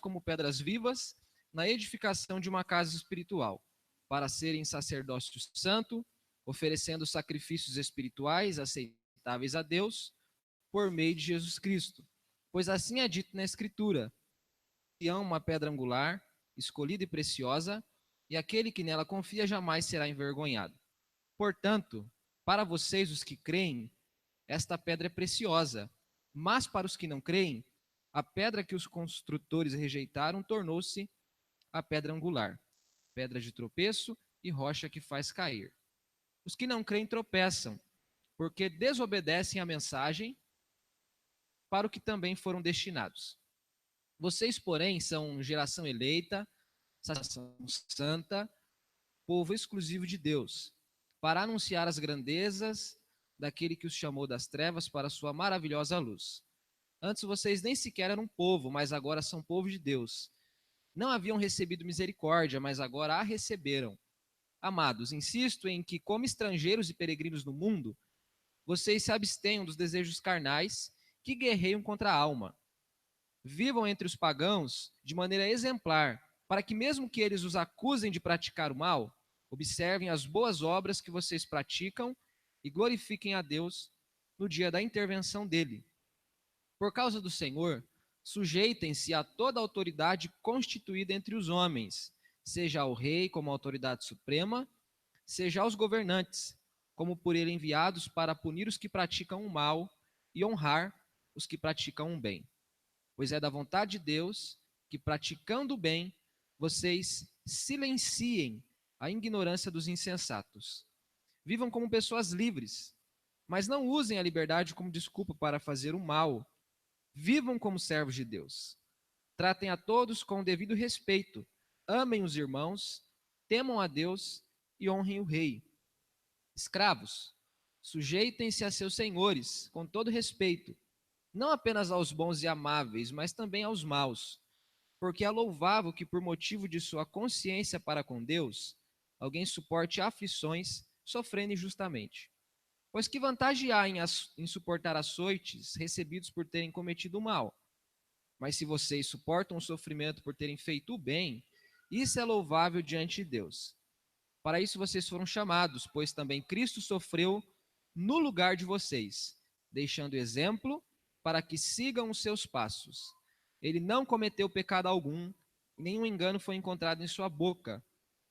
como pedras vivas na edificação de uma casa espiritual, para serem sacerdócio santo, oferecendo sacrifícios espirituais aceitáveis a Deus por meio de Jesus Cristo. Pois assim é dito na Escritura: Sião, uma pedra angular, escolhida e preciosa, e aquele que nela confia jamais será envergonhado. Portanto, para vocês, os que creem, esta pedra é preciosa, mas para os que não creem, a pedra que os construtores rejeitaram tornou-se a pedra angular, pedra de tropeço e rocha que faz cair. Os que não creem tropeçam, porque desobedecem à mensagem para o que também foram destinados. Vocês, porém, são geração eleita, nação santa, povo exclusivo de Deus, para anunciar as grandezas daquele que os chamou das trevas para a sua maravilhosa luz. Antes vocês nem sequer eram povo, mas agora são povo de Deus. Não haviam recebido misericórdia, mas agora a receberam. Amados, insisto em que, como estrangeiros e peregrinos no mundo, vocês se abstenham dos desejos carnais que guerreiam contra a alma. Vivam entre os pagãos de maneira exemplar, para que, mesmo que eles os acusem de praticar o mal, observem as boas obras que vocês praticam e glorifiquem a Deus no dia da intervenção dele. Por causa do Senhor, sujeitem-se a toda autoridade constituída entre os homens, seja ao rei como autoridade suprema, seja aos governantes, como por ele enviados para punir os que praticam o mal e honrar os que praticam o bem. Pois é da vontade de Deus que, praticando o bem, vocês silenciem a ignorância dos insensatos. Vivam como pessoas livres, mas não usem a liberdade como desculpa para fazer o mal. Vivam como servos de Deus. Tratem a todos com o devido respeito. Amem os irmãos, temam a Deus e honrem o rei. Escravos, sujeitem-se a seus senhores com todo respeito, não apenas aos bons e amáveis, mas também aos maus, porque é louvável que, por motivo de sua consciência para com Deus, alguém suporte aflições, sofrendo injustamente. Pois que vantagem há em suportar açoites recebidos por terem cometido o mal? Mas se vocês suportam o sofrimento por terem feito o bem, isso é louvável diante de Deus. Para isso vocês foram chamados, pois também Cristo sofreu no lugar de vocês, deixando exemplo para que sigam os seus passos. Ele não cometeu pecado algum, e nenhum engano foi encontrado em sua boca.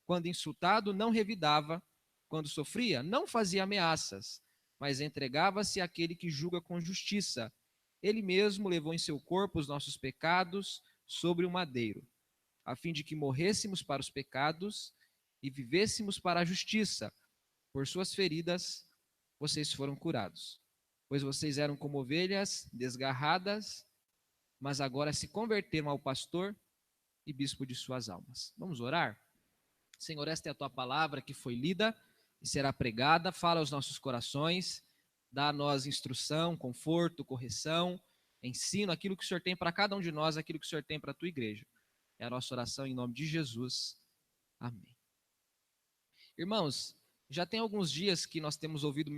Quando insultado, não revidava. Quando sofria, não fazia ameaças, mas entregava-se àquele que julga com justiça. Ele mesmo levou em seu corpo os nossos pecados sobre o madeiro, a fim de que morrêssemos para os pecados e vivêssemos para a justiça. Por suas feridas, vocês foram curados. Pois vocês eram como ovelhas desgarradas, mas agora se converteram ao pastor e bispo de suas almas. Vamos orar? Senhor, esta é a tua palavra que foi lida e será pregada. Fala aos nossos corações, dá a nós instrução, conforto, correção, ensino, aquilo que o Senhor tem para cada um de nós, aquilo que o Senhor tem para a tua igreja. É a nossa oração em nome de Jesus. Amém. Irmãos, já tem alguns dias que nós temos ouvido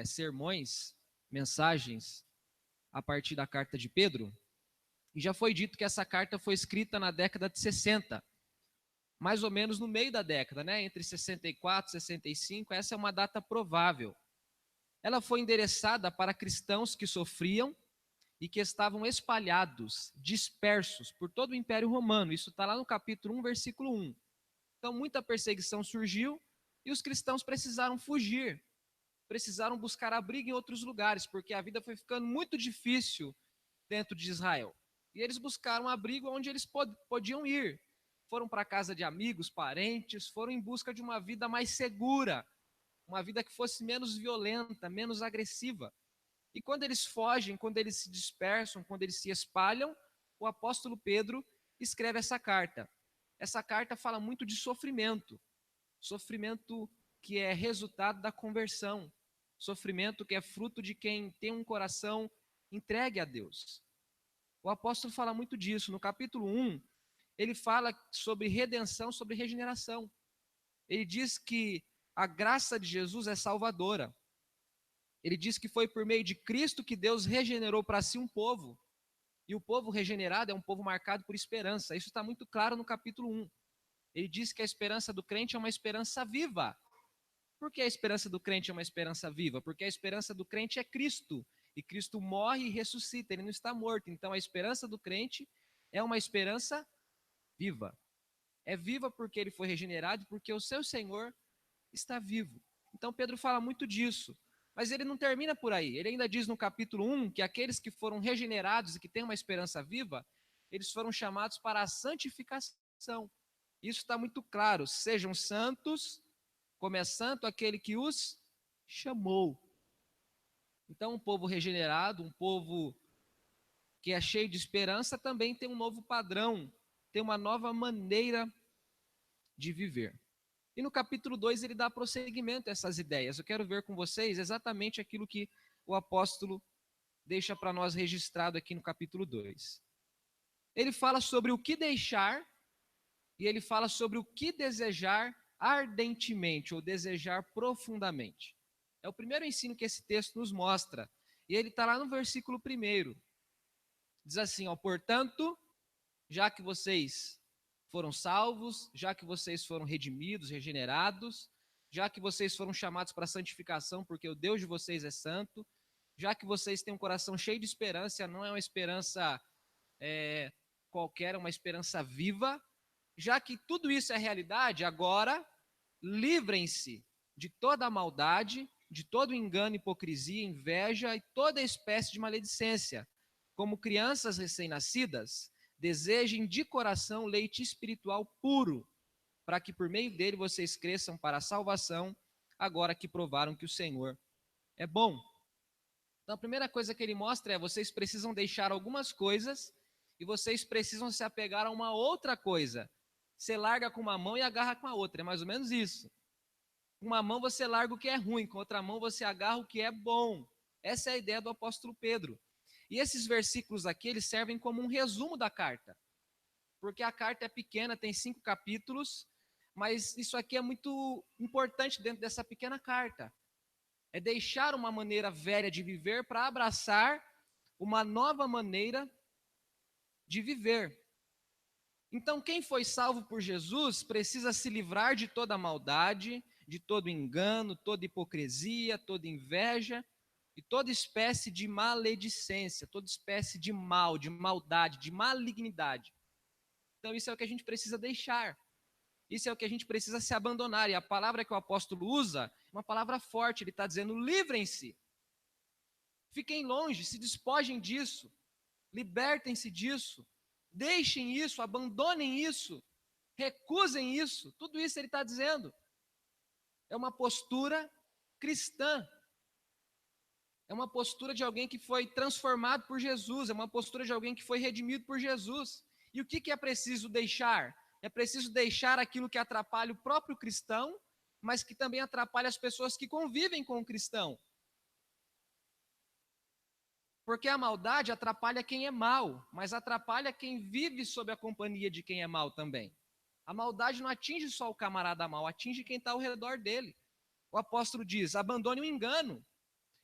sermões, mensagens a partir da carta de Pedro, e já foi dito que essa carta foi escrita na década de 60, mais ou menos no meio da década, né? Entre 64 e 65, essa é uma data provável. Ela foi endereçada para cristãos que sofriam e que estavam espalhados, dispersos por todo o Império Romano. Isso está lá no capítulo 1, versículo 1. Então, muita perseguição surgiu e os cristãos precisaram fugir, precisaram buscar abrigo em outros lugares, porque a vida foi ficando muito difícil dentro de Israel. E eles buscaram abrigo onde eles podiam ir. Foram para a casa de amigos, parentes, foram em busca de uma vida mais segura, uma vida que fosse menos violenta, menos agressiva. E quando eles fogem, quando eles se dispersam, quando eles se espalham, o apóstolo Pedro escreve essa carta. Essa carta fala muito de sofrimento, sofrimento que é resultado da conversão, sofrimento que é fruto de quem tem um coração entregue a Deus. O apóstolo fala muito disso. No capítulo 1, ele fala sobre redenção, sobre regeneração. Ele diz que a graça de Jesus é salvadora. Ele diz que foi por meio de Cristo que Deus regenerou para si um povo. E o povo regenerado é um povo marcado por esperança. Isso está muito claro no capítulo 1. Ele diz que a esperança do crente é uma esperança viva. Por que a esperança do crente é uma esperança viva? Porque a esperança do crente é Cristo. E Cristo morre e ressuscita, ele não está morto. Então a esperança do crente é uma esperança viva. É viva porque ele foi regenerado, porque o seu Senhor está vivo. Então Pedro fala muito disso. Mas ele não termina por aí. Ele ainda diz no capítulo 1 que aqueles que foram regenerados e que têm uma esperança viva, eles foram chamados para a santificação. Isso está muito claro. Sejam santos, como é santo aquele que os chamou. Então, um povo regenerado, um povo que é cheio de esperança, também tem um novo padrão, tem uma nova maneira de viver. E no capítulo 2 ele dá prosseguimento a essas ideias. Eu quero ver com vocês exatamente aquilo que o apóstolo deixa para nós registrado aqui no capítulo 2. Ele fala sobre o que deixar e ele fala sobre o que desejar ardentemente ou desejar profundamente. É o primeiro ensino que esse texto nos mostra. E ele está lá no versículo 1. Diz assim, ó, portanto, já que vocês foram salvos, já que vocês foram redimidos, regenerados, já que vocês foram chamados para a santificação, porque o Deus de vocês é santo, já que vocês têm um coração cheio de esperança, não é uma esperança qualquer, é uma esperança viva, já que tudo isso é realidade, agora livrem-se de toda a maldade, de todo engano, hipocrisia, inveja e toda espécie de maledicência. Como crianças recém-nascidas, desejem de coração leite espiritual puro, para que por meio dele vocês cresçam para a salvação, agora que provaram que o Senhor é bom. Então a primeira coisa que ele mostra é: vocês precisam deixar algumas coisas e vocês precisam se apegar a uma outra coisa. Você larga com uma mão e agarra com a outra, é mais ou menos isso. Com uma mão você larga o que é ruim, com outra mão você agarra o que é bom. Essa é a ideia do apóstolo Pedro. E esses versículos aqui, eles servem como um resumo da carta. Porque a carta é pequena, tem 5 capítulos, mas isso aqui é muito importante dentro dessa pequena carta. É deixar uma maneira velha de viver para abraçar uma nova maneira de viver. Então, quem foi salvo por Jesus precisa se livrar de toda maldade, de todo engano, toda hipocrisia, toda inveja e toda espécie de maledicência, toda espécie de mal, de maldade, de malignidade. Então, isso é o que a gente precisa deixar. Isso é o que a gente precisa se abandonar. E a palavra que o apóstolo usa é uma palavra forte. Ele está dizendo: livrem-se. Fiquem longe, se despojem disso. Libertem-se disso. Deixem isso, abandonem isso. Recusem isso. Tudo isso ele está dizendo. É uma postura cristã. É uma postura de alguém que foi transformado por Jesus. É uma postura de alguém que foi redimido por Jesus. E o que é preciso deixar? É preciso deixar aquilo que atrapalha o próprio cristão, mas que também atrapalha as pessoas que convivem com o cristão. Porque a maldade atrapalha quem é mau, mas atrapalha quem vive sob a companhia de quem é mau também. A maldade não atinge só o camarada mau, atinge quem está ao redor dele. O apóstolo diz: abandone o engano.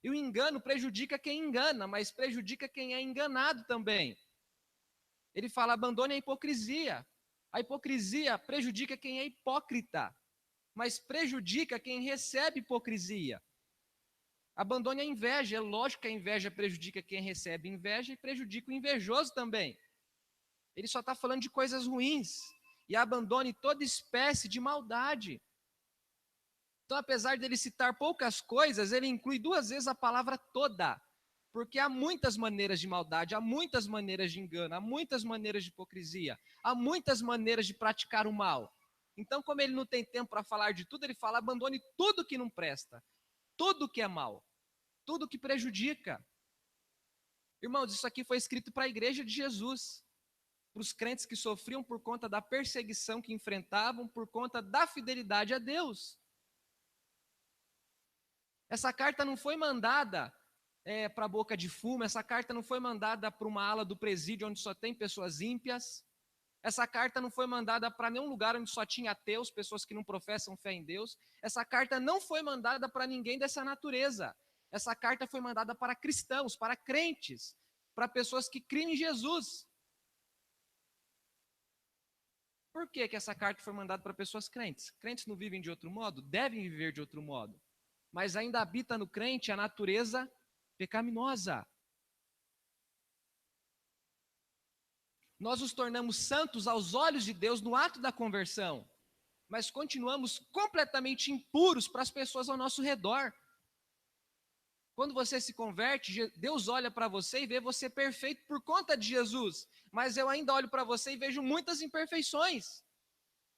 E o engano prejudica quem engana, mas prejudica quem é enganado também. Ele fala: abandone a hipocrisia. A hipocrisia prejudica quem é hipócrita, mas prejudica quem recebe hipocrisia. Abandone a inveja. É lógico que a inveja prejudica quem recebe inveja e prejudica o invejoso também. Ele só está falando de coisas ruins. E abandone toda espécie de maldade. Então, apesar dele citar poucas coisas, ele inclui 2 vezes a palavra toda. Porque há muitas maneiras de maldade, há muitas maneiras de engano, há muitas maneiras de hipocrisia, há muitas maneiras de praticar o mal. Então, como ele não tem tempo para falar de tudo, ele fala: abandone tudo que não presta, tudo que é mal, tudo que prejudica. Irmãos, isso aqui foi escrito para a igreja de Jesus, para os crentes que sofriam por conta da perseguição que enfrentavam, por conta da fidelidade a Deus. Essa carta não foi mandada para a boca de fumo, essa carta não foi mandada para uma ala do presídio onde só tem pessoas ímpias, essa carta não foi mandada para nenhum lugar onde só tinha ateus, pessoas que não professam fé em Deus, essa carta não foi mandada para ninguém dessa natureza, essa carta foi mandada para cristãos, para crentes, para pessoas que creem em Jesus. Por que essa carta foi mandada para pessoas crentes? Crentes não vivem de outro modo? Devem viver de outro modo. Mas ainda habita no crente a natureza pecaminosa. Nós nos tornamos santos aos olhos de Deus no ato da conversão, mas continuamos completamente impuros para as pessoas ao nosso redor. Quando você se converte, Deus olha para você e vê você perfeito por conta de Jesus, mas eu ainda olho para você e vejo muitas imperfeições.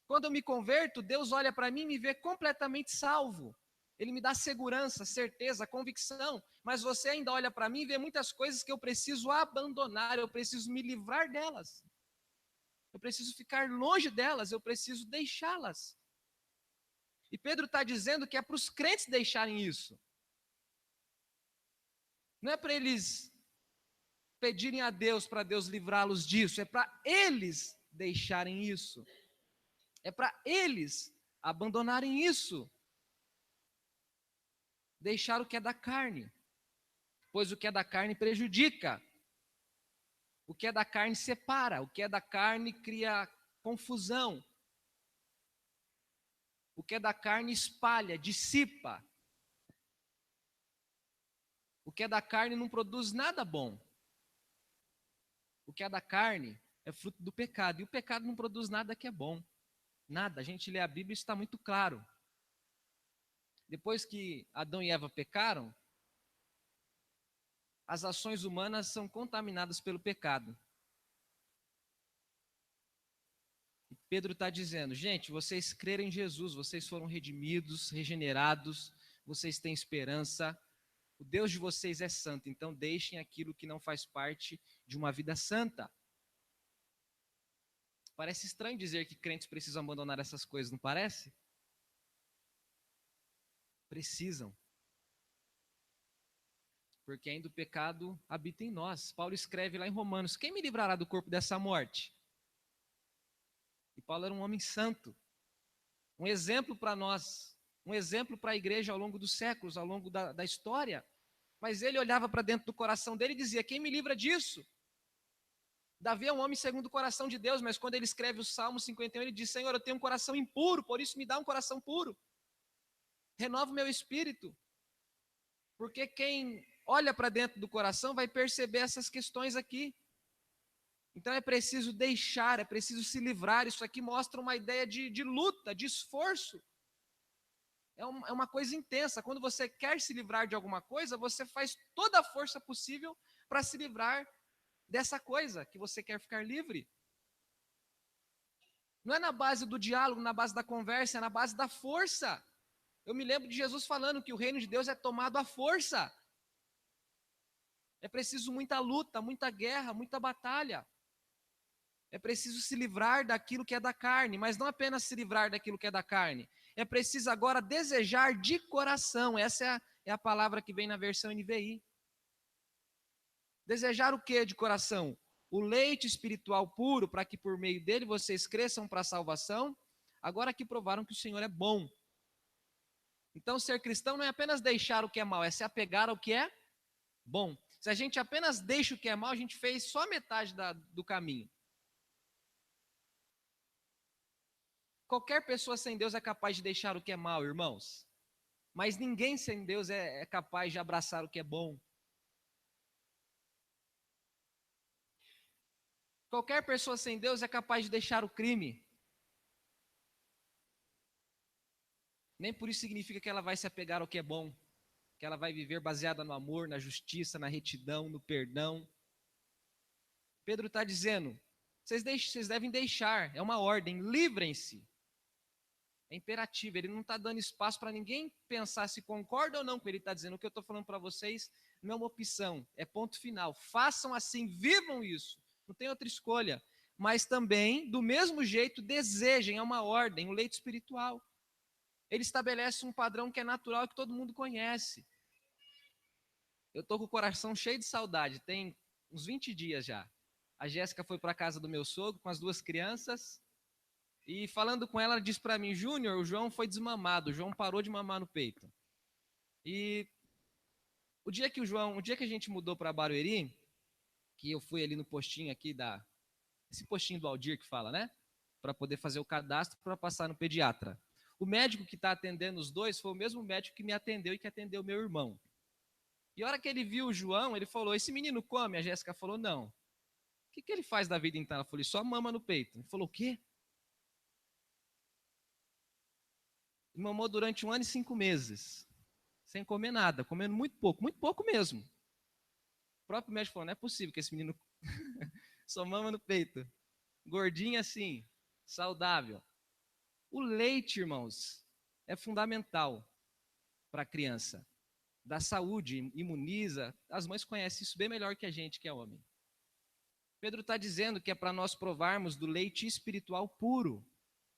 Quando eu me converto, Deus olha para mim e me vê completamente salvo. Ele me dá segurança, certeza, convicção, mas você ainda olha para mim e vê muitas coisas que eu preciso abandonar, eu preciso me livrar delas. Eu preciso ficar longe delas, eu preciso deixá-las. E Pedro está dizendo que é para os crentes deixarem isso. Não é para eles pedirem a Deus para Deus livrá-los disso, é para eles deixarem isso. É para eles abandonarem isso. Deixar o que é da carne, pois o que é da carne prejudica. O que é da carne separa, o que é da carne cria confusão. O que é da carne espalha, dissipa. O que é da carne não produz nada bom. O que é da carne é fruto do pecado. E o pecado não produz nada que é bom. Nada. A gente lê a Bíblia e isso está muito claro. Depois que Adão e Eva pecaram, as ações humanas são contaminadas pelo pecado. E Pedro está dizendo, gente, vocês creram em Jesus, vocês foram redimidos, regenerados, vocês têm esperança. O Deus de vocês é santo, então deixem aquilo que não faz parte de uma vida santa. Parece estranho dizer que crentes precisam abandonar essas coisas, não parece? Precisam. Porque ainda o pecado habita em nós. Paulo escreve lá em Romanos, quem me livrará do corpo dessa morte? E Paulo era um homem santo. Um exemplo para nós, um exemplo para a igreja ao longo dos séculos, ao longo da história. Mas ele olhava para dentro do coração dele e dizia, quem me livra disso? Davi é um homem segundo o coração de Deus, mas quando ele escreve o Salmo 51, ele diz, Senhor, eu tenho um coração impuro, por isso me dá um coração puro. Renova o meu espírito. Porque quem olha para dentro do coração vai perceber essas questões aqui. Então é preciso deixar, é preciso se livrar. Isso aqui mostra uma ideia de luta, de esforço. É uma coisa intensa. Quando você quer se livrar de alguma coisa, você faz toda a força possível para se livrar dessa coisa que você quer ficar livre. Não é na base do diálogo, na base da conversa, é na base da força. Eu me lembro de Jesus falando que o reino de Deus é tomado à força. É preciso muita luta, muita guerra, muita batalha. É preciso se livrar daquilo que é da carne, mas não apenas se livrar daquilo que é da carne. É preciso agora desejar de coração. Essa é a palavra que vem na versão NVI. Desejar o que de coração? O leite espiritual puro, para que por meio dele vocês cresçam para a salvação, agora que provaram que o Senhor é bom. Então, ser cristão não é apenas deixar o que é mal, é se apegar ao que é bom. Se a gente apenas deixa o que é mal, a gente fez só metade do caminho. Qualquer pessoa sem Deus é capaz de deixar o que é mal, irmãos. Mas ninguém sem Deus é capaz de abraçar o que é bom. Qualquer pessoa sem Deus é capaz de deixar o crime. Nem por isso significa que ela vai se apegar ao que é bom. Que ela vai viver baseada no amor, na justiça, na retidão, no perdão. Pedro está dizendo, vocês devem deixar, é uma ordem, livrem-se. É imperativo, ele não está dando espaço para ninguém pensar se concorda ou não com ele está dizendo. O que eu estou falando para vocês não é uma opção, é ponto final. Façam assim, vivam isso, não tem outra escolha. Mas também, do mesmo jeito, desejem, é uma ordem, o leite espiritual. Ele estabelece um padrão que é natural e que todo mundo conhece. Eu estou com o coração cheio de saudade, tem uns 20 dias já. A Jéssica foi para a casa do meu sogro com as duas crianças. E falando com ela, ela disse para mim, Júnior, o João foi desmamado, o João parou de mamar no peito. E o dia que a gente mudou para Barueri, que eu fui ali no postinho aqui esse postinho do Aldir que fala, né? Para poder fazer o cadastro para passar no pediatra. O médico que está atendendo os dois foi o mesmo médico que me atendeu e que atendeu meu irmão. E a hora que ele viu o João, ele falou: esse menino come? A Jéssica falou: não. O que ele faz da vida então? Ela falou: ele só mama no peito. Ele falou: o quê? Ele mamou durante 1 ano e 5 meses, sem comer nada, comendo muito pouco mesmo. O próprio médico falou: não é possível que esse menino só mama no peito. Gordinho assim, saudável. O leite, irmãos, é fundamental para a criança. Dá saúde, imuniza. As mães conhecem isso bem melhor que a gente, que é homem. Pedro está dizendo que é para nós provarmos do leite espiritual puro.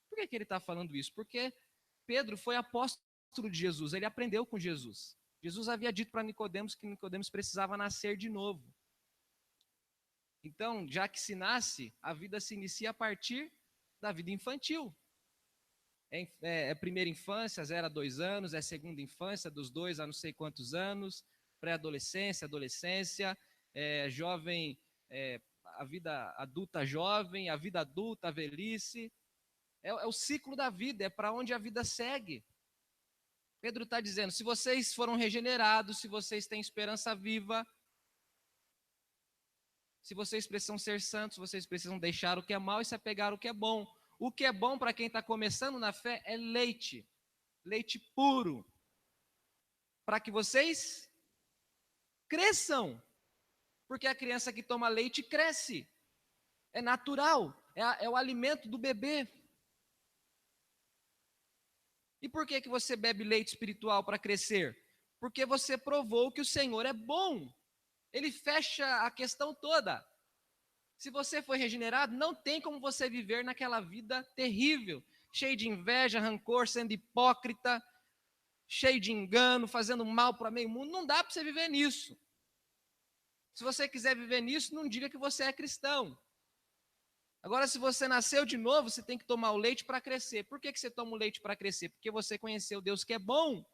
Por que ele está falando isso? Porque Pedro foi apóstolo de Jesus, ele aprendeu com Jesus. Jesus havia dito para Nicodemos que Nicodemos precisava nascer de novo. Então, já que se nasce, a vida se inicia a partir da vida infantil. É primeira infância, 0 a 2 anos, é segunda infância, dos 2 a não sei quantos anos, pré-adolescência, adolescência, jovem, a vida adulta jovem, a vida adulta, a velhice. É o ciclo da vida, é para onde a vida segue. Pedro está dizendo: se vocês foram regenerados, se vocês têm esperança viva, se vocês precisam ser santos, vocês precisam deixar o que é mal e se apegar ao que é bom. O que é bom para quem está começando na fé é leite, leite puro, para que vocês cresçam, porque a criança que toma leite cresce, é natural, é o alimento do bebê. E por que você bebe leite espiritual para crescer? Porque você provou que o Senhor é bom. Ele fecha a questão toda. Se você foi regenerado, não tem como você viver naquela vida terrível, cheio de inveja, rancor, sendo hipócrita, cheio de engano, fazendo mal para meio mundo. Não dá para você viver nisso. Se você quiser viver nisso, não diga que você é cristão. Agora, se você nasceu de novo, você tem que tomar o leite para crescer. Por que você toma o leite para crescer? Porque você conheceu Deus que é bom.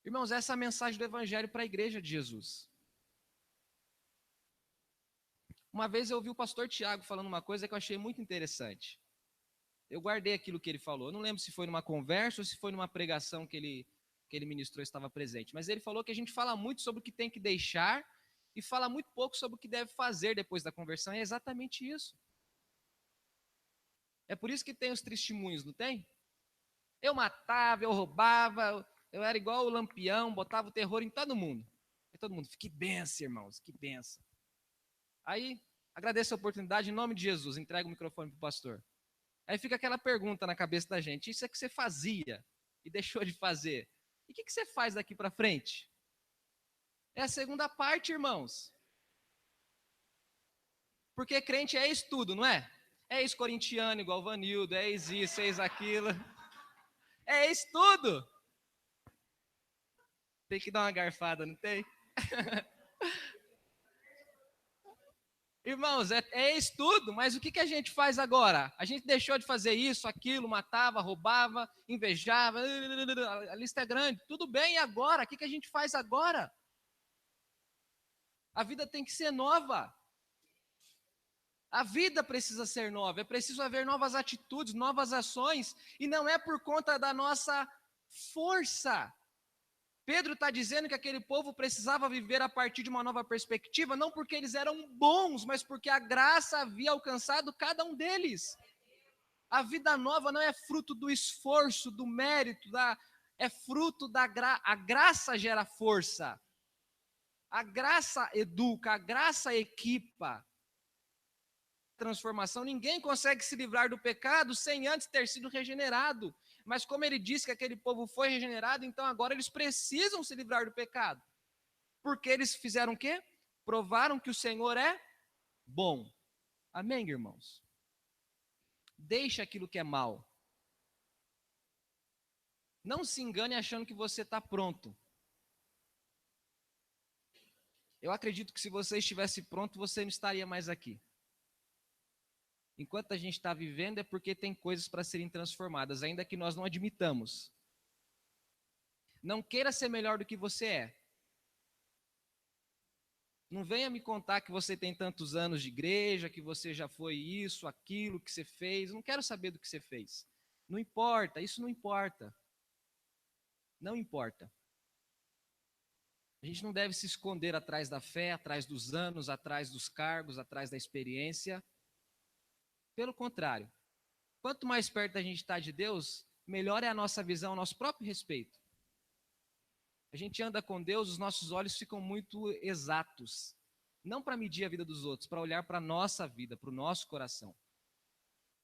Irmãos, essa é a mensagem do Evangelho para a igreja de Jesus. Uma vez eu ouvi o pastor Tiago falando uma coisa que eu achei muito interessante. Eu guardei aquilo que ele falou. Eu não lembro se foi numa conversa ou se foi numa pregação que ele ministrou, estava presente. Mas ele falou que a gente fala muito sobre o que tem que deixar e fala muito pouco sobre o que deve fazer depois da conversão. É exatamente isso. É por isso que tem os testemunhos, não tem? Eu matava, eu roubava, eu era igual o Lampião, botava o terror em todo mundo. E todo mundo, que benção, irmãos, que benção. Aí, agradeço a oportunidade, em nome de Jesus, entrega o microfone para o pastor. Aí fica aquela pergunta na cabeça da gente: isso é que você fazia e deixou de fazer. E o que você faz daqui para frente? É a segunda parte, irmãos. Porque crente é isso tudo, não é? É ex-corintiano, igual o Vanildo, é ex-isso, é ex-aquilo. É isso tudo. Tem que dar uma garfada, não tem? Irmãos, é isso tudo, mas o que a gente faz agora? A gente deixou de fazer isso, aquilo, matava, roubava, invejava, a lista é grande. Tudo bem, e agora? O que a gente faz agora? A vida tem que ser nova. A vida precisa ser nova, é preciso haver novas atitudes, novas ações, e não é por conta da nossa força. Pedro está dizendo que aquele povo precisava viver a partir de uma nova perspectiva, não porque eles eram bons, mas porque a graça havia alcançado cada um deles. A vida nova não é fruto do esforço, do mérito, é fruto da a graça gera força. A graça educa, a graça equipa. Transformação, ninguém consegue se livrar do pecado sem antes ter sido regenerado. Mas como ele disse que aquele povo foi regenerado, então agora eles precisam se livrar do pecado. Porque eles fizeram o quê? Provaram que o Senhor é bom. Amém, irmãos? Deixa aquilo que é mal. Não se engane achando que você está pronto. Eu acredito que se você estivesse pronto, você não estaria mais aqui. Enquanto a gente está vivendo é porque tem coisas para serem transformadas, ainda que nós não admitamos. Não queira ser melhor do que você é. Não venha me contar que você tem tantos anos de igreja, que você já foi isso, aquilo que você fez. Eu não quero saber do que você fez. Não importa, isso não importa. Não importa. A gente não deve se esconder atrás da fé, atrás dos anos, atrás dos cargos, atrás da experiência. Pelo contrário, quanto mais perto a gente está de Deus, melhor é a nossa visão, o nosso próprio respeito. A gente anda com Deus, os nossos olhos ficam muito exatos. Não para medir a vida dos outros, para olhar para a nossa vida, para o nosso coração.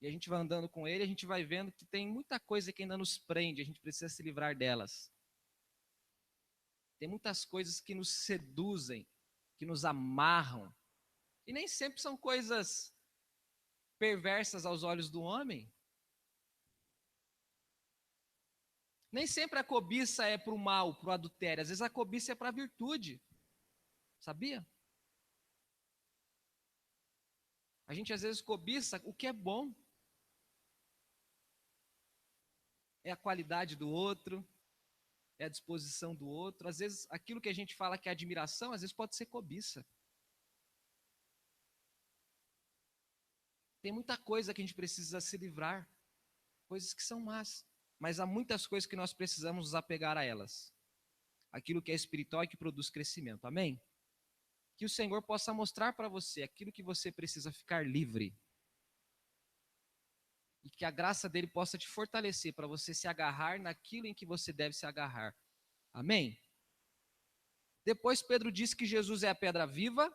E a gente vai andando com Ele, a gente vai vendo que tem muita coisa que ainda nos prende, a gente precisa se livrar delas. Tem muitas coisas que nos seduzem, que nos amarram. E nem sempre são coisas perversas aos olhos do homem. Nem sempre a cobiça é para o mal, para o adultério. Às vezes a cobiça é para a virtude. Sabia? A gente às vezes cobiça o que é bom. É a qualidade do outro, é a disposição do outro. Às vezes aquilo que a gente fala que é admiração, às vezes pode ser cobiça. Tem muita coisa que a gente precisa se livrar, coisas que são más. Mas há muitas coisas que nós precisamos nos apegar a elas. Aquilo que é espiritual e que produz crescimento. Amém? Que o Senhor possa mostrar para você aquilo que você precisa ficar livre. E que a graça dele possa te fortalecer para você se agarrar naquilo em que você deve se agarrar. Amém? Depois Pedro diz que Jesus é a pedra viva.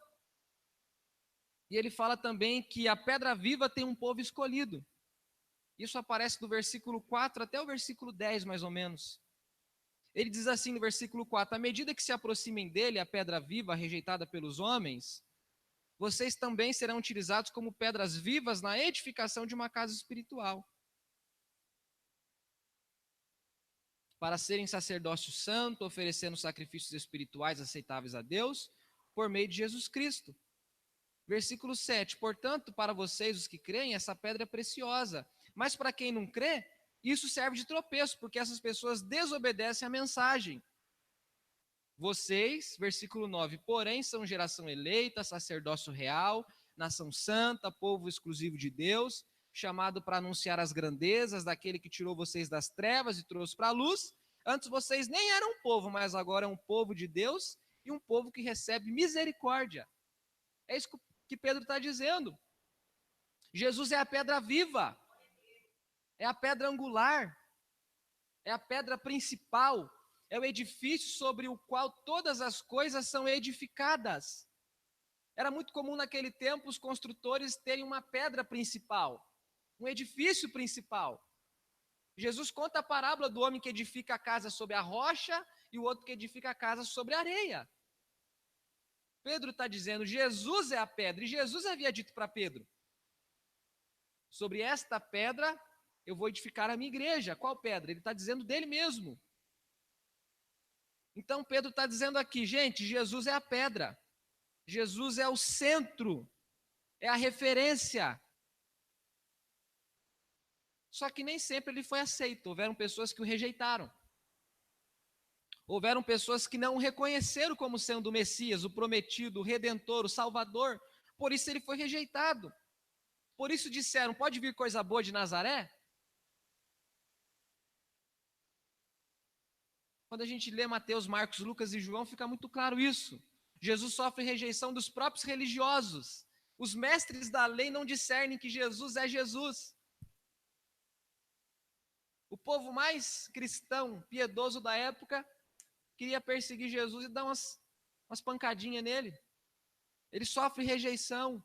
E ele fala também que a pedra viva tem um povo escolhido. Isso aparece do versículo 4 até o versículo 10, mais ou menos. Ele diz assim no versículo 4: à medida que se aproximem dele, a pedra viva rejeitada pelos homens, vocês também serão utilizados como pedras vivas na edificação de uma casa espiritual, para serem sacerdócio santo, oferecendo sacrifícios espirituais aceitáveis a Deus, por meio de Jesus Cristo. Versículo 7: portanto, para vocês, os que creem, essa pedra é preciosa, mas para quem não crê, isso serve de tropeço, porque essas pessoas desobedecem à mensagem. Vocês, versículo 9, porém são geração eleita, sacerdócio real, nação santa, povo exclusivo de Deus, chamado para anunciar as grandezas daquele que tirou vocês das trevas e trouxe para a luz. Antes vocês nem eram um povo, mas agora é um povo de Deus e um povo que recebe misericórdia. É isso que Pedro está dizendo. Jesus é a pedra viva, é a pedra angular, é a pedra principal, é o edifício sobre o qual todas as coisas são edificadas. Era muito comum naquele tempo os construtores terem uma pedra principal, um edifício principal. Jesus conta a parábola do homem que edifica a casa sobre a rocha e o outro que edifica a casa sobre a areia. Pedro está dizendo, Jesus é a pedra, e Jesus havia dito para Pedro, sobre esta pedra eu vou edificar a minha igreja. Qual pedra? Ele está dizendo dele mesmo. Então Pedro está dizendo aqui, gente, Jesus é a pedra, Jesus é o centro, é a referência. Só que nem sempre ele foi aceito, houveram pessoas que o rejeitaram. Houveram pessoas que não o reconheceram como sendo o Messias, o prometido, o Redentor, o Salvador. Por isso ele foi rejeitado. Por isso disseram, pode vir coisa boa de Nazaré? Quando a gente lê Mateus, Marcos, Lucas e João, fica muito claro isso. Jesus sofre rejeição dos próprios religiosos. Os mestres da lei não discernem que Jesus é Jesus. O povo mais cristão, piedoso da época, queria perseguir Jesus e dar umas pancadinhas nele. Ele sofre rejeição.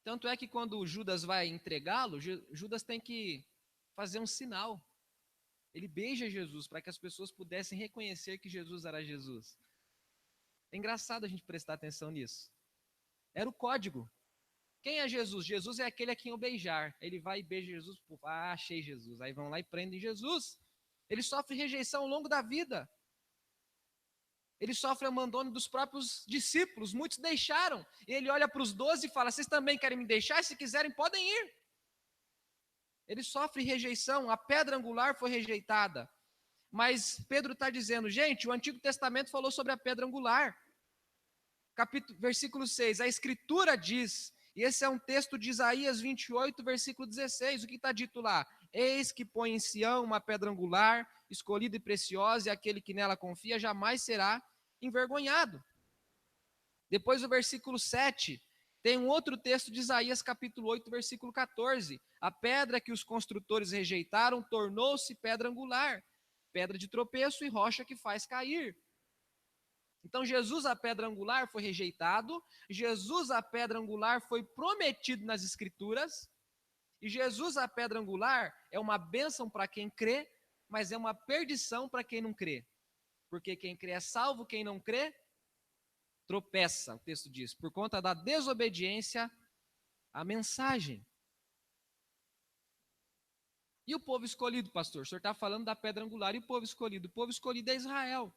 Tanto é que quando Judas vai entregá-lo, Judas tem que fazer um sinal. Ele beija Jesus para que as pessoas pudessem reconhecer que Jesus era Jesus. É engraçado a gente prestar atenção nisso. Era o código. Quem é Jesus? Jesus é aquele a quem eu beijar. Ele vai e beija Jesus, achei Jesus. Aí vão lá e prendem Jesus. Ele sofre rejeição ao longo da vida. Ele sofre abandono dos próprios discípulos. Muitos deixaram. E ele olha para os 12 e fala, vocês também querem me deixar? Se quiserem, podem ir. Ele sofre rejeição. A pedra angular foi rejeitada. Mas Pedro está dizendo, gente, o Antigo Testamento falou sobre a pedra angular. Versículo 6, a Escritura diz, e esse é um texto de Isaías 28, versículo 16, o que está dito lá? Eis que põe em Sião uma pedra angular, escolhida e preciosa, e aquele que nela confia jamais será envergonhado. Depois o versículo 7, tem um outro texto de Isaías capítulo 8, versículo 14. A pedra que os construtores rejeitaram tornou-se pedra angular, pedra de tropeço e rocha que faz cair. Então Jesus, a pedra angular, foi rejeitado, Jesus, a pedra angular, foi prometido nas Escrituras, e Jesus, a pedra angular, é uma bênção para quem crê, mas é uma perdição para quem não crê. Porque quem crê é salvo, quem não crê tropeça, o texto diz, por conta da desobediência à mensagem. E o povo escolhido, pastor? O senhor está falando da pedra angular, e o povo escolhido? O povo escolhido é Israel.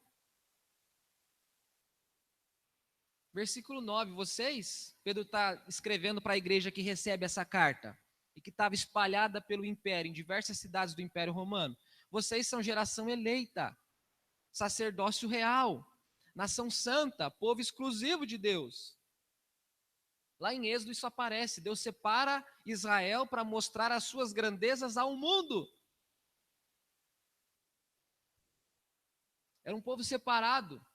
Versículo 9, vocês, Pedro está escrevendo para a igreja que recebe essa carta, e que estava espalhada pelo império, em diversas cidades do Império Romano. Vocês são geração eleita, sacerdócio real, nação santa, povo exclusivo de Deus. Lá em Êxodo isso aparece, Deus separa Israel para mostrar as suas grandezas ao mundo. Era um povo separado.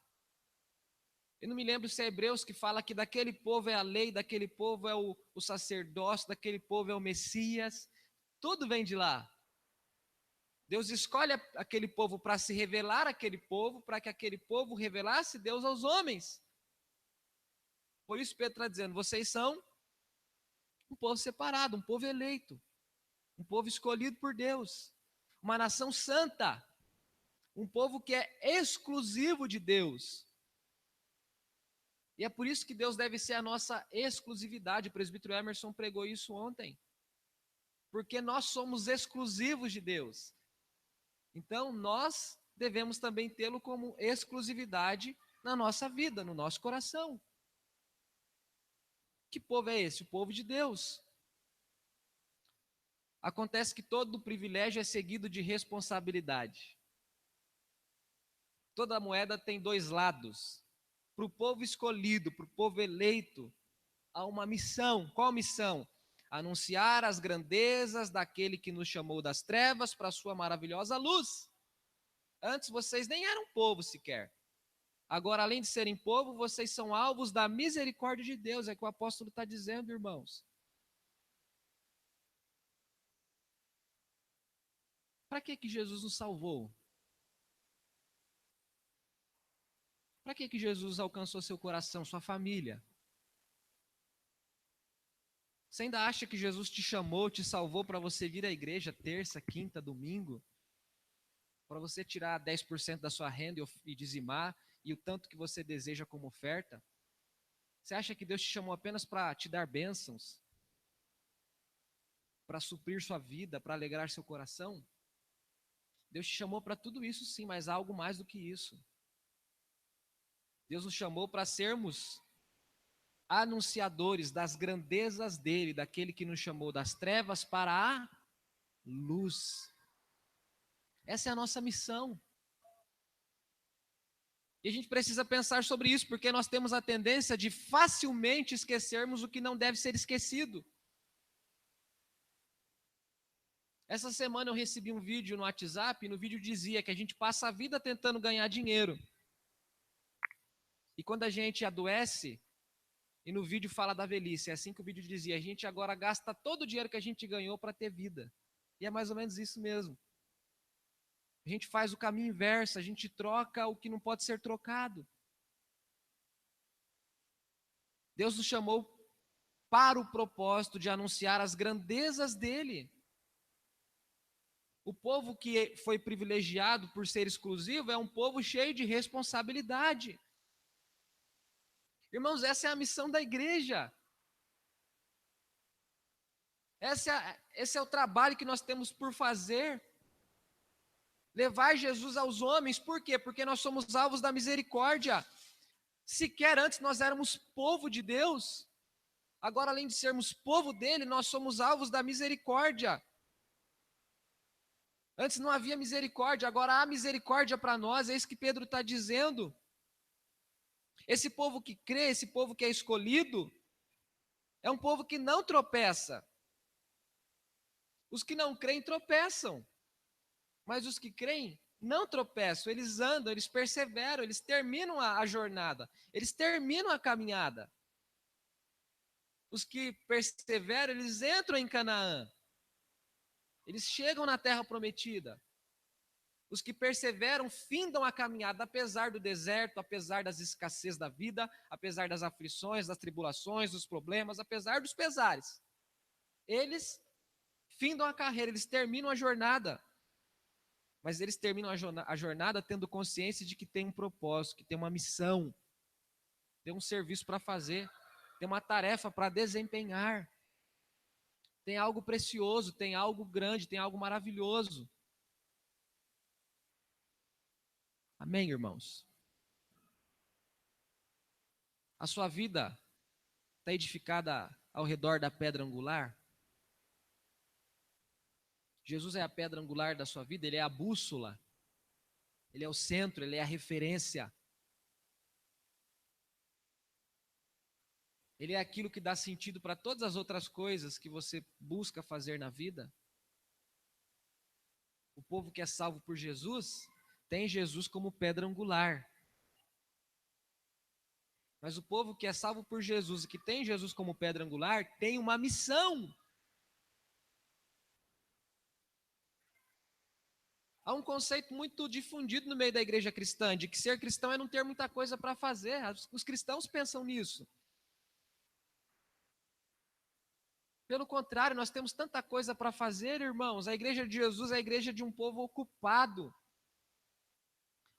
Eu não me lembro se é Hebreus que fala que daquele povo é a lei, daquele povo é o sacerdócio, daquele povo é o Messias. Tudo vem de lá. Deus escolhe aquele povo para se revelar àquele povo, para que aquele povo revelasse Deus aos homens. Por isso Pedro está dizendo, vocês são um povo separado, um povo eleito, um povo escolhido por Deus, uma nação santa, um povo que é exclusivo de Deus. E é por isso que Deus deve ser a nossa exclusividade. O presbítero Emerson pregou isso ontem. Porque nós somos exclusivos de Deus. Então, nós devemos também tê-lo como exclusividade na nossa vida, no nosso coração. Que povo é esse? O povo de Deus. Acontece que todo privilégio é seguido de responsabilidade. Toda moeda tem dois lados. Para o povo escolhido, para o povo eleito, há uma missão. Qual missão? Anunciar as grandezas daquele que nos chamou das trevas para a sua maravilhosa luz. Antes vocês nem eram povo sequer. Agora, além de serem povo, vocês são alvos da misericórdia de Deus. É o que o apóstolo está dizendo, irmãos. Para que Jesus nos salvou? Para que Jesus alcançou seu coração, sua família? Você ainda acha que Jesus te chamou, te salvou para você vir à igreja terça, quinta, domingo? Para você tirar 10% da sua renda e dizimar, e o tanto que você deseja como oferta? Você acha que Deus te chamou apenas para te dar bênçãos? Para suprir sua vida, para alegrar seu coração? Deus te chamou para tudo isso sim, mas há algo mais do que isso. Deus nos chamou para sermos anunciadores das grandezas dele, daquele que nos chamou das trevas para a luz. Essa é a nossa missão. E a gente precisa pensar sobre isso, porque nós temos a tendência de facilmente esquecermos o que não deve ser esquecido. Essa semana eu recebi um vídeo no WhatsApp, e no vídeo dizia que a gente passa a vida tentando ganhar dinheiro. E quando a gente adoece, e no vídeo fala da velhice, é assim que o vídeo dizia, a gente agora gasta todo o dinheiro que a gente ganhou para ter vida. E é mais ou menos isso mesmo. A gente faz o caminho inverso, a gente troca o que não pode ser trocado. Deus nos chamou para o propósito de anunciar as grandezas dele. O povo que foi privilegiado por ser exclusivo é um povo cheio de responsabilidade. Irmãos, essa é a missão da igreja. Esse é o trabalho que nós temos por fazer. Levar Jesus aos homens, por quê? Porque nós somos alvos da misericórdia. Sequer antes nós éramos povo de Deus. Agora, além de sermos povo dele, nós somos alvos da misericórdia. Antes não havia misericórdia, agora há misericórdia para nós, é isso que Pedro está dizendo. Esse povo que crê, esse povo que é escolhido, é um povo que não tropeça. Os que não creem tropeçam, mas os que creem não tropeçam, eles andam, eles perseveram, eles terminam a jornada, eles terminam a caminhada. Os que perseveram, eles entram em Canaã, eles chegam na terra prometida. Os que perseveram findam a caminhada, apesar do deserto, apesar das escassez da vida, apesar das aflições, das tribulações, dos problemas, apesar dos pesares. Eles findam a carreira, eles terminam a jornada. Mas eles terminam a jornada tendo consciência de que tem um propósito, que tem uma missão, tem um serviço para fazer, tem uma tarefa para desempenhar. Tem algo precioso, tem algo grande, tem algo maravilhoso. Amém, irmãos? A sua vida está edificada ao redor da pedra angular? Jesus é a pedra angular da sua vida, ele é a bússola, ele é o centro, ele é a referência. Ele é aquilo que dá sentido para todas as outras coisas que você busca fazer na vida. O povo que é salvo por Jesus tem Jesus como pedra angular. Mas o povo que é salvo por Jesus e que tem Jesus como pedra angular tem uma missão. Há um conceito muito difundido no meio da igreja cristã, de que ser cristão é não ter muita coisa para fazer. Os cristãos pensam nisso. Pelo contrário, nós temos tanta coisa para fazer, irmãos. A igreja de Jesus é a igreja de um povo ocupado.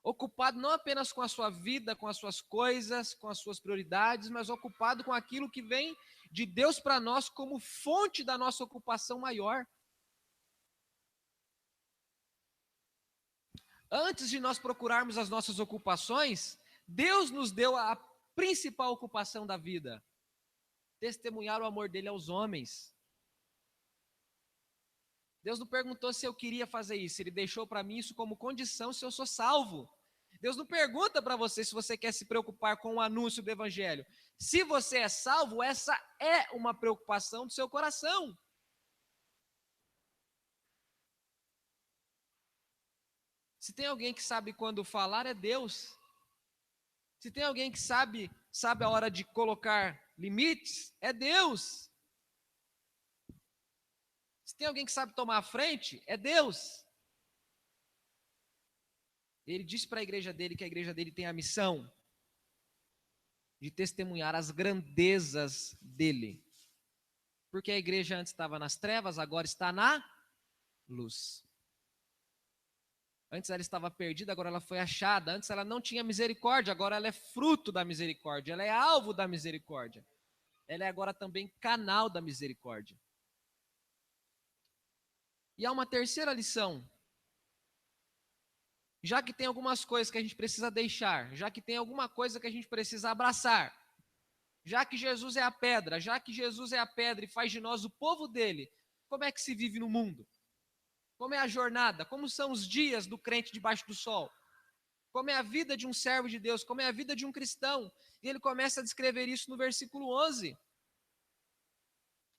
Ocupado não apenas com a sua vida, com as suas coisas, com as suas prioridades, mas ocupado com aquilo que vem de Deus para nós como fonte da nossa ocupação maior. Antes de nós procurarmos as nossas ocupações, Deus nos deu a principal ocupação da vida: testemunhar o amor dele aos homens. Deus não perguntou se eu queria fazer isso, ele deixou para mim isso como condição se eu sou salvo. Deus não pergunta para você se você quer se preocupar com o anúncio do evangelho. Se você é salvo, essa é uma preocupação do seu coração. Se tem alguém que sabe quando falar, é Deus. Se tem alguém que sabe a hora de colocar limites, é Deus. Se tem alguém que sabe tomar a frente, é Deus. Ele disse para a igreja dele que a igreja dele tem a missão de testemunhar as grandezas dele. Porque a igreja antes estava nas trevas, agora está na luz. Antes ela estava perdida, agora ela foi achada. Antes ela não tinha misericórdia, agora ela é fruto da misericórdia. Ela é alvo da misericórdia. Ela é agora também canal da misericórdia. E há uma terceira lição. Já que tem algumas coisas que a gente precisa deixar, já que tem alguma coisa que a gente precisa abraçar, já que Jesus é a pedra, já que Jesus é a pedra e faz de nós o povo dele, como é que se vive no mundo? Como é a jornada? Como são os dias do crente debaixo do sol? Como é a vida de um servo de Deus? Como é a vida de um cristão? E ele começa a descrever isso no versículo 11.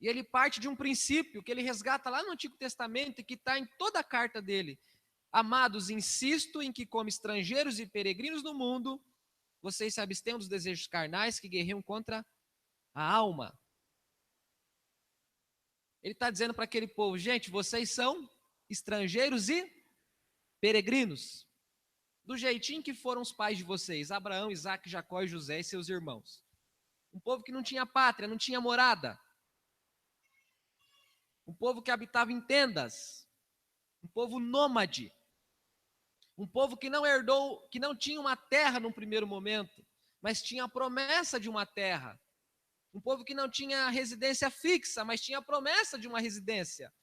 E ele parte de um princípio que ele resgata lá no Antigo Testamento e que está em toda a carta dele. Amados, insisto em que, como estrangeiros e peregrinos no mundo, vocês se abstenham dos desejos carnais que guerreiam contra a alma. Ele está dizendo para aquele povo, gente, vocês são estrangeiros e peregrinos. Do jeitinho que foram os pais de vocês, Abraão, Isaque, Jacó e José e seus irmãos. Um povo que não tinha pátria, não tinha morada. Um povo que habitava em tendas. Um povo nômade. Um povo que não herdou, que não tinha uma terra no primeiro momento, mas tinha a promessa de uma terra. Um povo que não tinha residência fixa, mas tinha a promessa de uma residência.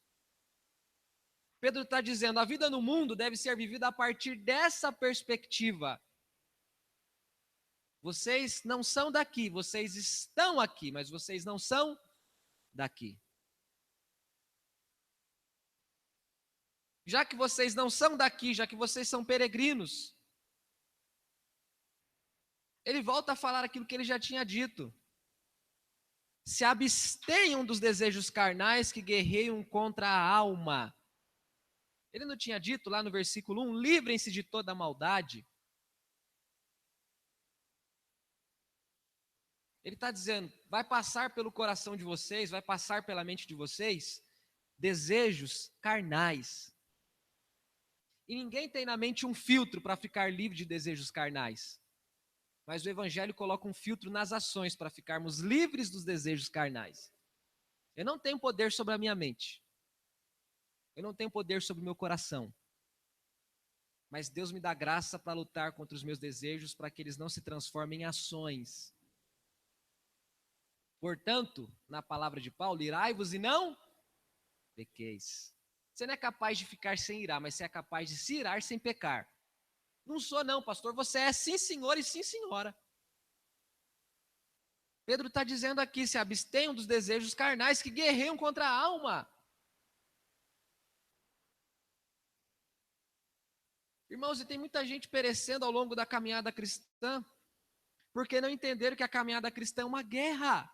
Pedro está dizendo, a vida no mundo deve ser vivida a partir dessa perspectiva. Vocês não são daqui, vocês estão aqui, mas vocês não são daqui. Já que vocês não são daqui, já que vocês são peregrinos. Ele volta a falar aquilo que ele já tinha dito. Se abstenham dos desejos carnais que guerreiam contra a alma. Ele não tinha dito lá no versículo 1, livrem-se de toda a maldade. Ele está dizendo, vai passar pelo coração de vocês, vai passar pela mente de vocês, desejos carnais. E ninguém tem na mente um filtro para ficar livre de desejos carnais. Mas o Evangelho coloca um filtro nas ações para ficarmos livres dos desejos carnais. Eu não tenho poder sobre a minha mente. Eu não tenho poder sobre o meu coração. Mas Deus me dá graça para lutar contra os meus desejos, para que eles não se transformem em ações. Portanto, na palavra de Paulo, irai-vos e não pequeis. Você não é capaz de ficar sem irar, mas você é capaz de se irar sem pecar. Não sou não, pastor, você é sim senhor e sim senhora. Pedro está dizendo aqui, se abstenham dos desejos carnais que guerreiam contra a alma. Irmãos, e tem muita gente perecendo ao longo da caminhada cristã, porque não entenderam que a caminhada cristã é uma guerra.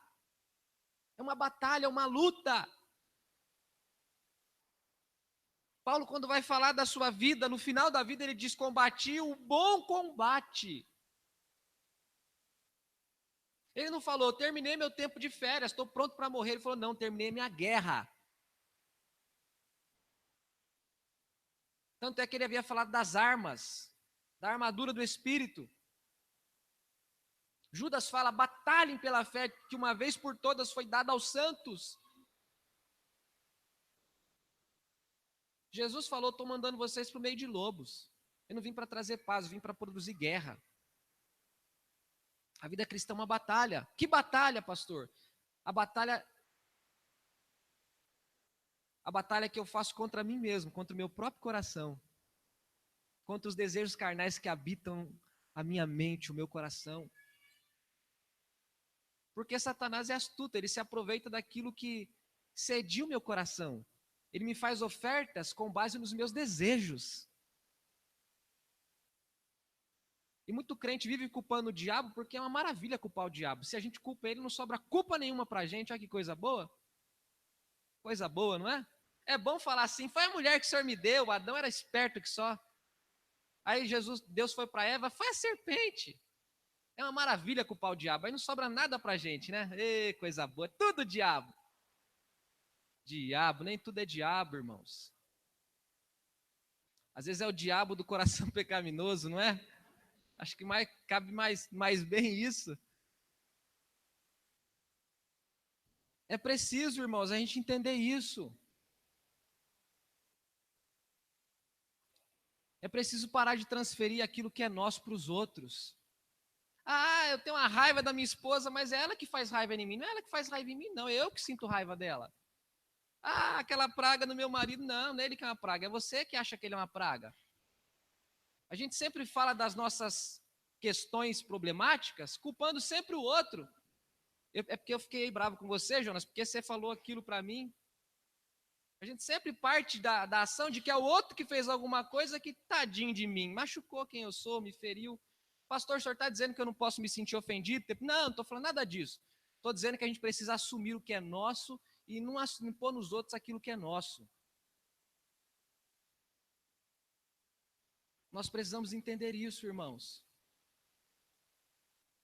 É uma batalha, é uma luta. Paulo, quando vai falar da sua vida, no final da vida, ele diz: combati o bom combate. Ele não falou, terminei meu tempo de férias, estou pronto para morrer. Ele falou, não, terminei minha guerra. Tanto é que ele havia falado das armas, da armadura do Espírito. Judas fala, batalhem pela fé que uma vez por todas foi dada aos santos. Jesus falou, estou mandando vocês para o meio de lobos. Eu não vim para trazer paz, eu vim para produzir guerra. A vida cristã é uma batalha. Que batalha, pastor? A batalha que eu faço contra mim mesmo, contra o meu próprio coração. Contra os desejos carnais que habitam a minha mente, o meu coração. Porque Satanás é astuto, ele se aproveita daquilo que cediu meu coração. Ele me faz ofertas com base nos meus desejos. E muito crente vive culpando o diabo, porque é uma maravilha culpar o diabo. Se a gente culpa ele, não sobra culpa nenhuma pra gente. Olha que coisa boa. Coisa boa, não é? É bom falar assim, foi a mulher que o Senhor me deu, Adão era esperto que só. Aí Deus foi para Eva, foi a serpente. É uma maravilha culpar o diabo. Aí não sobra nada pra gente, né? Ê, coisa boa, tudo diabo. Diabo, nem tudo é diabo, irmãos. Às vezes é o diabo do coração pecaminoso, não é? Acho que cabe mais bem isso. É preciso, irmãos, a gente entender isso. É preciso parar de transferir aquilo que é nosso para os outros. Ah, eu tenho uma raiva da minha esposa, mas é ela que faz raiva em mim. Não é ela que faz raiva em mim, não. É eu que sinto raiva dela. Ah, aquela praga no meu marido. Não, não é ele que é uma praga. É você que acha que ele é uma praga. A gente sempre fala das nossas questões problemáticas, culpando sempre o outro. É porque eu fiquei bravo com você, Jonas, porque você falou aquilo para mim. A gente sempre parte da ação de que é o outro que fez alguma coisa que, tadinho de mim, machucou quem eu sou, me feriu. Pastor, o senhor está dizendo que eu não posso me sentir ofendido? Não, não estou falando nada disso. Estou dizendo que a gente precisa assumir o que é nosso e não pôr nos outros aquilo que é nosso. Nós precisamos entender isso, irmãos.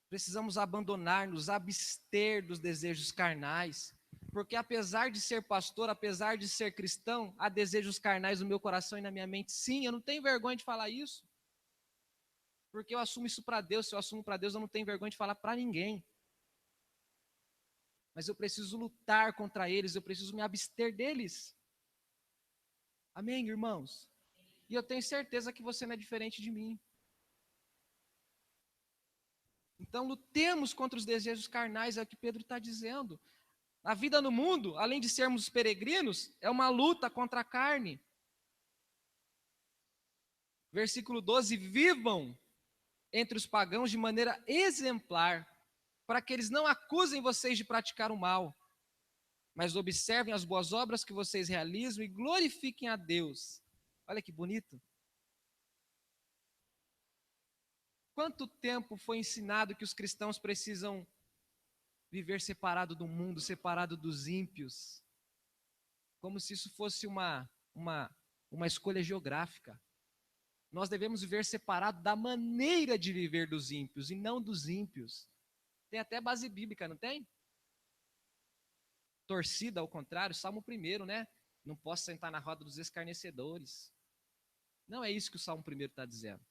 Precisamos abandonar, nos abster dos desejos carnais. Porque apesar de ser pastor, apesar de ser cristão, há desejos carnais no meu coração e na minha mente. Sim, eu não tenho vergonha de falar isso. Porque eu assumo isso para Deus. Se eu assumo para Deus, eu não tenho vergonha de falar para ninguém. Mas eu preciso lutar contra eles, eu preciso me abster deles. Amém, irmãos? E eu tenho certeza que você não é diferente de mim. Então lutemos contra os desejos carnais, é o que Pedro está dizendo. A vida no mundo, além de sermos peregrinos, é uma luta contra a carne. Versículo 12: vivam entre os pagãos de maneira exemplar, para que eles não acusem vocês de praticar o mal, mas observem as boas obras que vocês realizam e glorifiquem a Deus. Olha que bonito. Quanto tempo foi ensinado que os cristãos precisam viver separado do mundo, separado dos ímpios, como se isso fosse uma escolha geográfica. Nós devemos viver separado da maneira de viver dos ímpios e não dos ímpios. Tem até base bíblica, não tem? Torcida, ao contrário, Salmo 1, né? Não posso sentar na roda dos escarnecedores. Não é isso que o Salmo 1 está dizendo.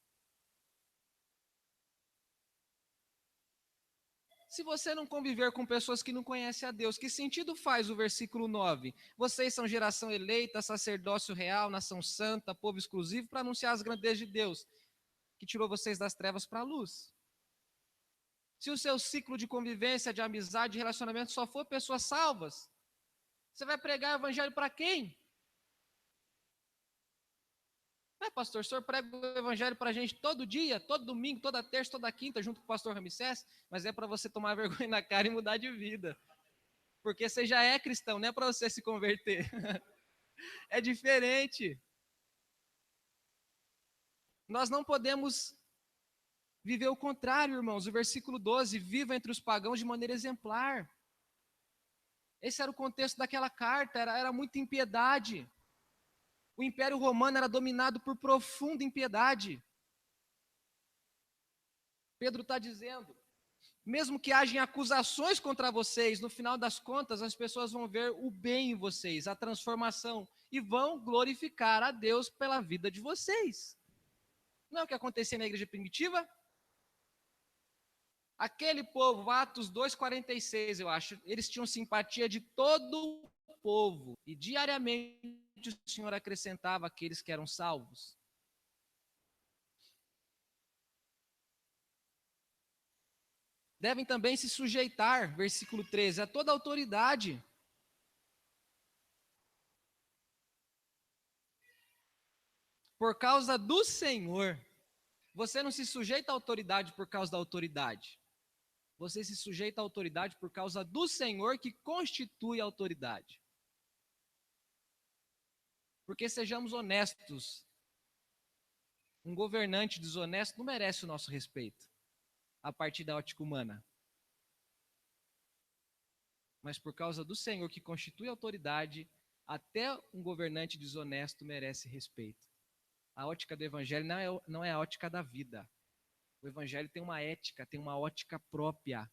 Se você não conviver com pessoas que não conhecem a Deus, que sentido faz o versículo 9? Vocês são geração eleita, sacerdócio real, nação santa, povo exclusivo, para anunciar as grandezas de Deus, que tirou vocês das trevas para a luz. Se o seu ciclo de convivência, de amizade, de relacionamento só for pessoas salvas, você vai pregar o evangelho para quem? Pastor, o senhor prega o evangelho para a gente todo dia, todo domingo, toda terça, toda quinta, junto com o pastor Ramsés, mas é para você tomar vergonha na cara e mudar de vida. Porque você já é cristão, não é para você se converter. É diferente. Nós não podemos viver o contrário, irmãos. O versículo 12, viva entre os pagãos de maneira exemplar. Esse era o contexto daquela carta, era muita impiedade. O Império Romano era dominado por profunda impiedade. Pedro está dizendo, mesmo que haja acusações contra vocês, no final das contas as pessoas vão ver o bem em vocês, a transformação, e vão glorificar a Deus pela vida de vocês. Não é o que acontecia na igreja primitiva? Aquele povo, Atos 2,46, eu acho, eles tinham simpatia de todo o povo, e diariamente o Senhor acrescentava aqueles que eram salvos. Devem também se sujeitar, versículo 13, a toda autoridade. Por causa do Senhor. Você não se sujeita à autoridade por causa da autoridade. Você se sujeita à autoridade por causa do Senhor que constitui a autoridade. Porque sejamos honestos, um governante desonesto não merece o nosso respeito, a partir da ótica humana. Mas por causa do Senhor que constitui a autoridade, até um governante desonesto merece respeito. A ótica do Evangelho não é a ótica da vida. O Evangelho tem uma ética, tem uma ótica própria.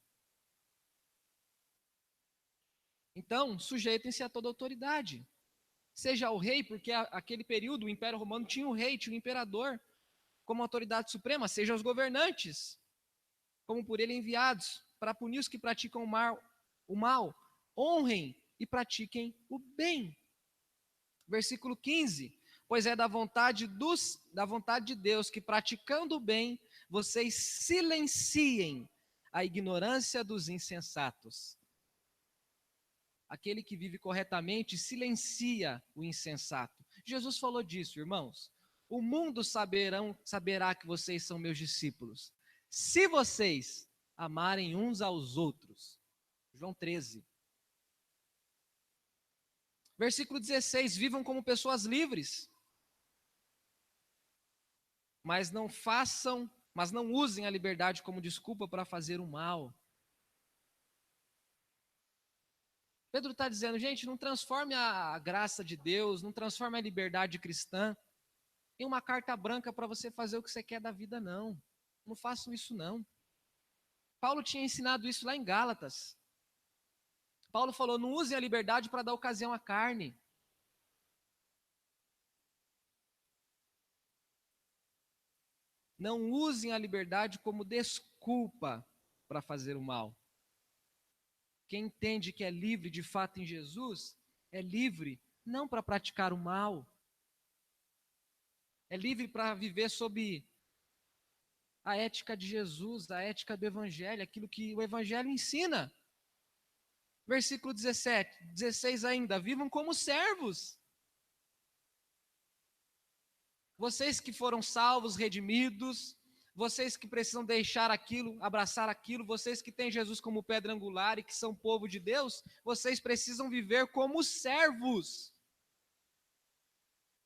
Então, sujeitem-se a toda autoridade. Seja o rei, porque aquele período o Império Romano tinha o rei, tinha o imperador como autoridade suprema, seja os governantes, como por ele enviados, para punir os que praticam o mal, honrem e pratiquem o bem. Versículo 15, pois é da vontade de Deus que praticando o bem, vocês silenciem a ignorância dos insensatos. Aquele que vive corretamente silencia o insensato. Jesus falou disso, irmãos. O mundo saberá que vocês são meus discípulos, se vocês amarem uns aos outros. João 13. Versículo 16, vivam como pessoas livres, mas não usem a liberdade como desculpa para fazer o mal. Pedro está dizendo, gente, não transforme a graça de Deus, não transforme a liberdade cristã em uma carta branca para você fazer o que você quer da vida, não. Não façam isso, não. Paulo tinha ensinado isso lá em Gálatas. Paulo falou, não usem a liberdade para dar ocasião à carne. Não usem a liberdade como desculpa para fazer o mal. Quem entende que é livre de fato em Jesus, é livre não para praticar o mal. É livre para viver sob a ética de Jesus, a ética do Evangelho, aquilo que o Evangelho ensina. Versículo 17, 16 ainda, vivam como servos. Vocês que foram salvos, redimidos, vocês que precisam deixar aquilo, abraçar aquilo, vocês que têm Jesus como pedra angular e que são povo de Deus, vocês precisam viver como servos.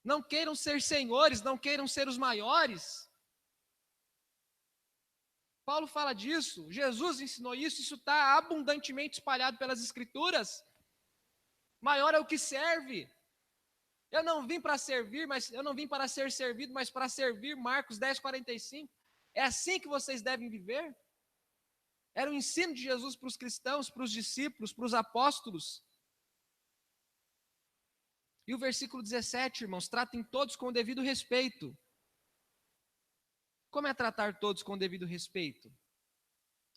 Não queiram ser senhores, não queiram ser os maiores. Paulo fala disso, Jesus ensinou isso, isso está abundantemente espalhado pelas Escrituras. Maior é o que serve. Eu não vim para servir, mas eu não vim para ser servido, mas para servir. Marcos 10:45. É assim que vocês devem viver. Era o ensino de Jesus para os cristãos, para os discípulos, para os apóstolos. E o versículo 17, irmãos, tratem todos com o devido respeito. Como é tratar todos com o devido respeito?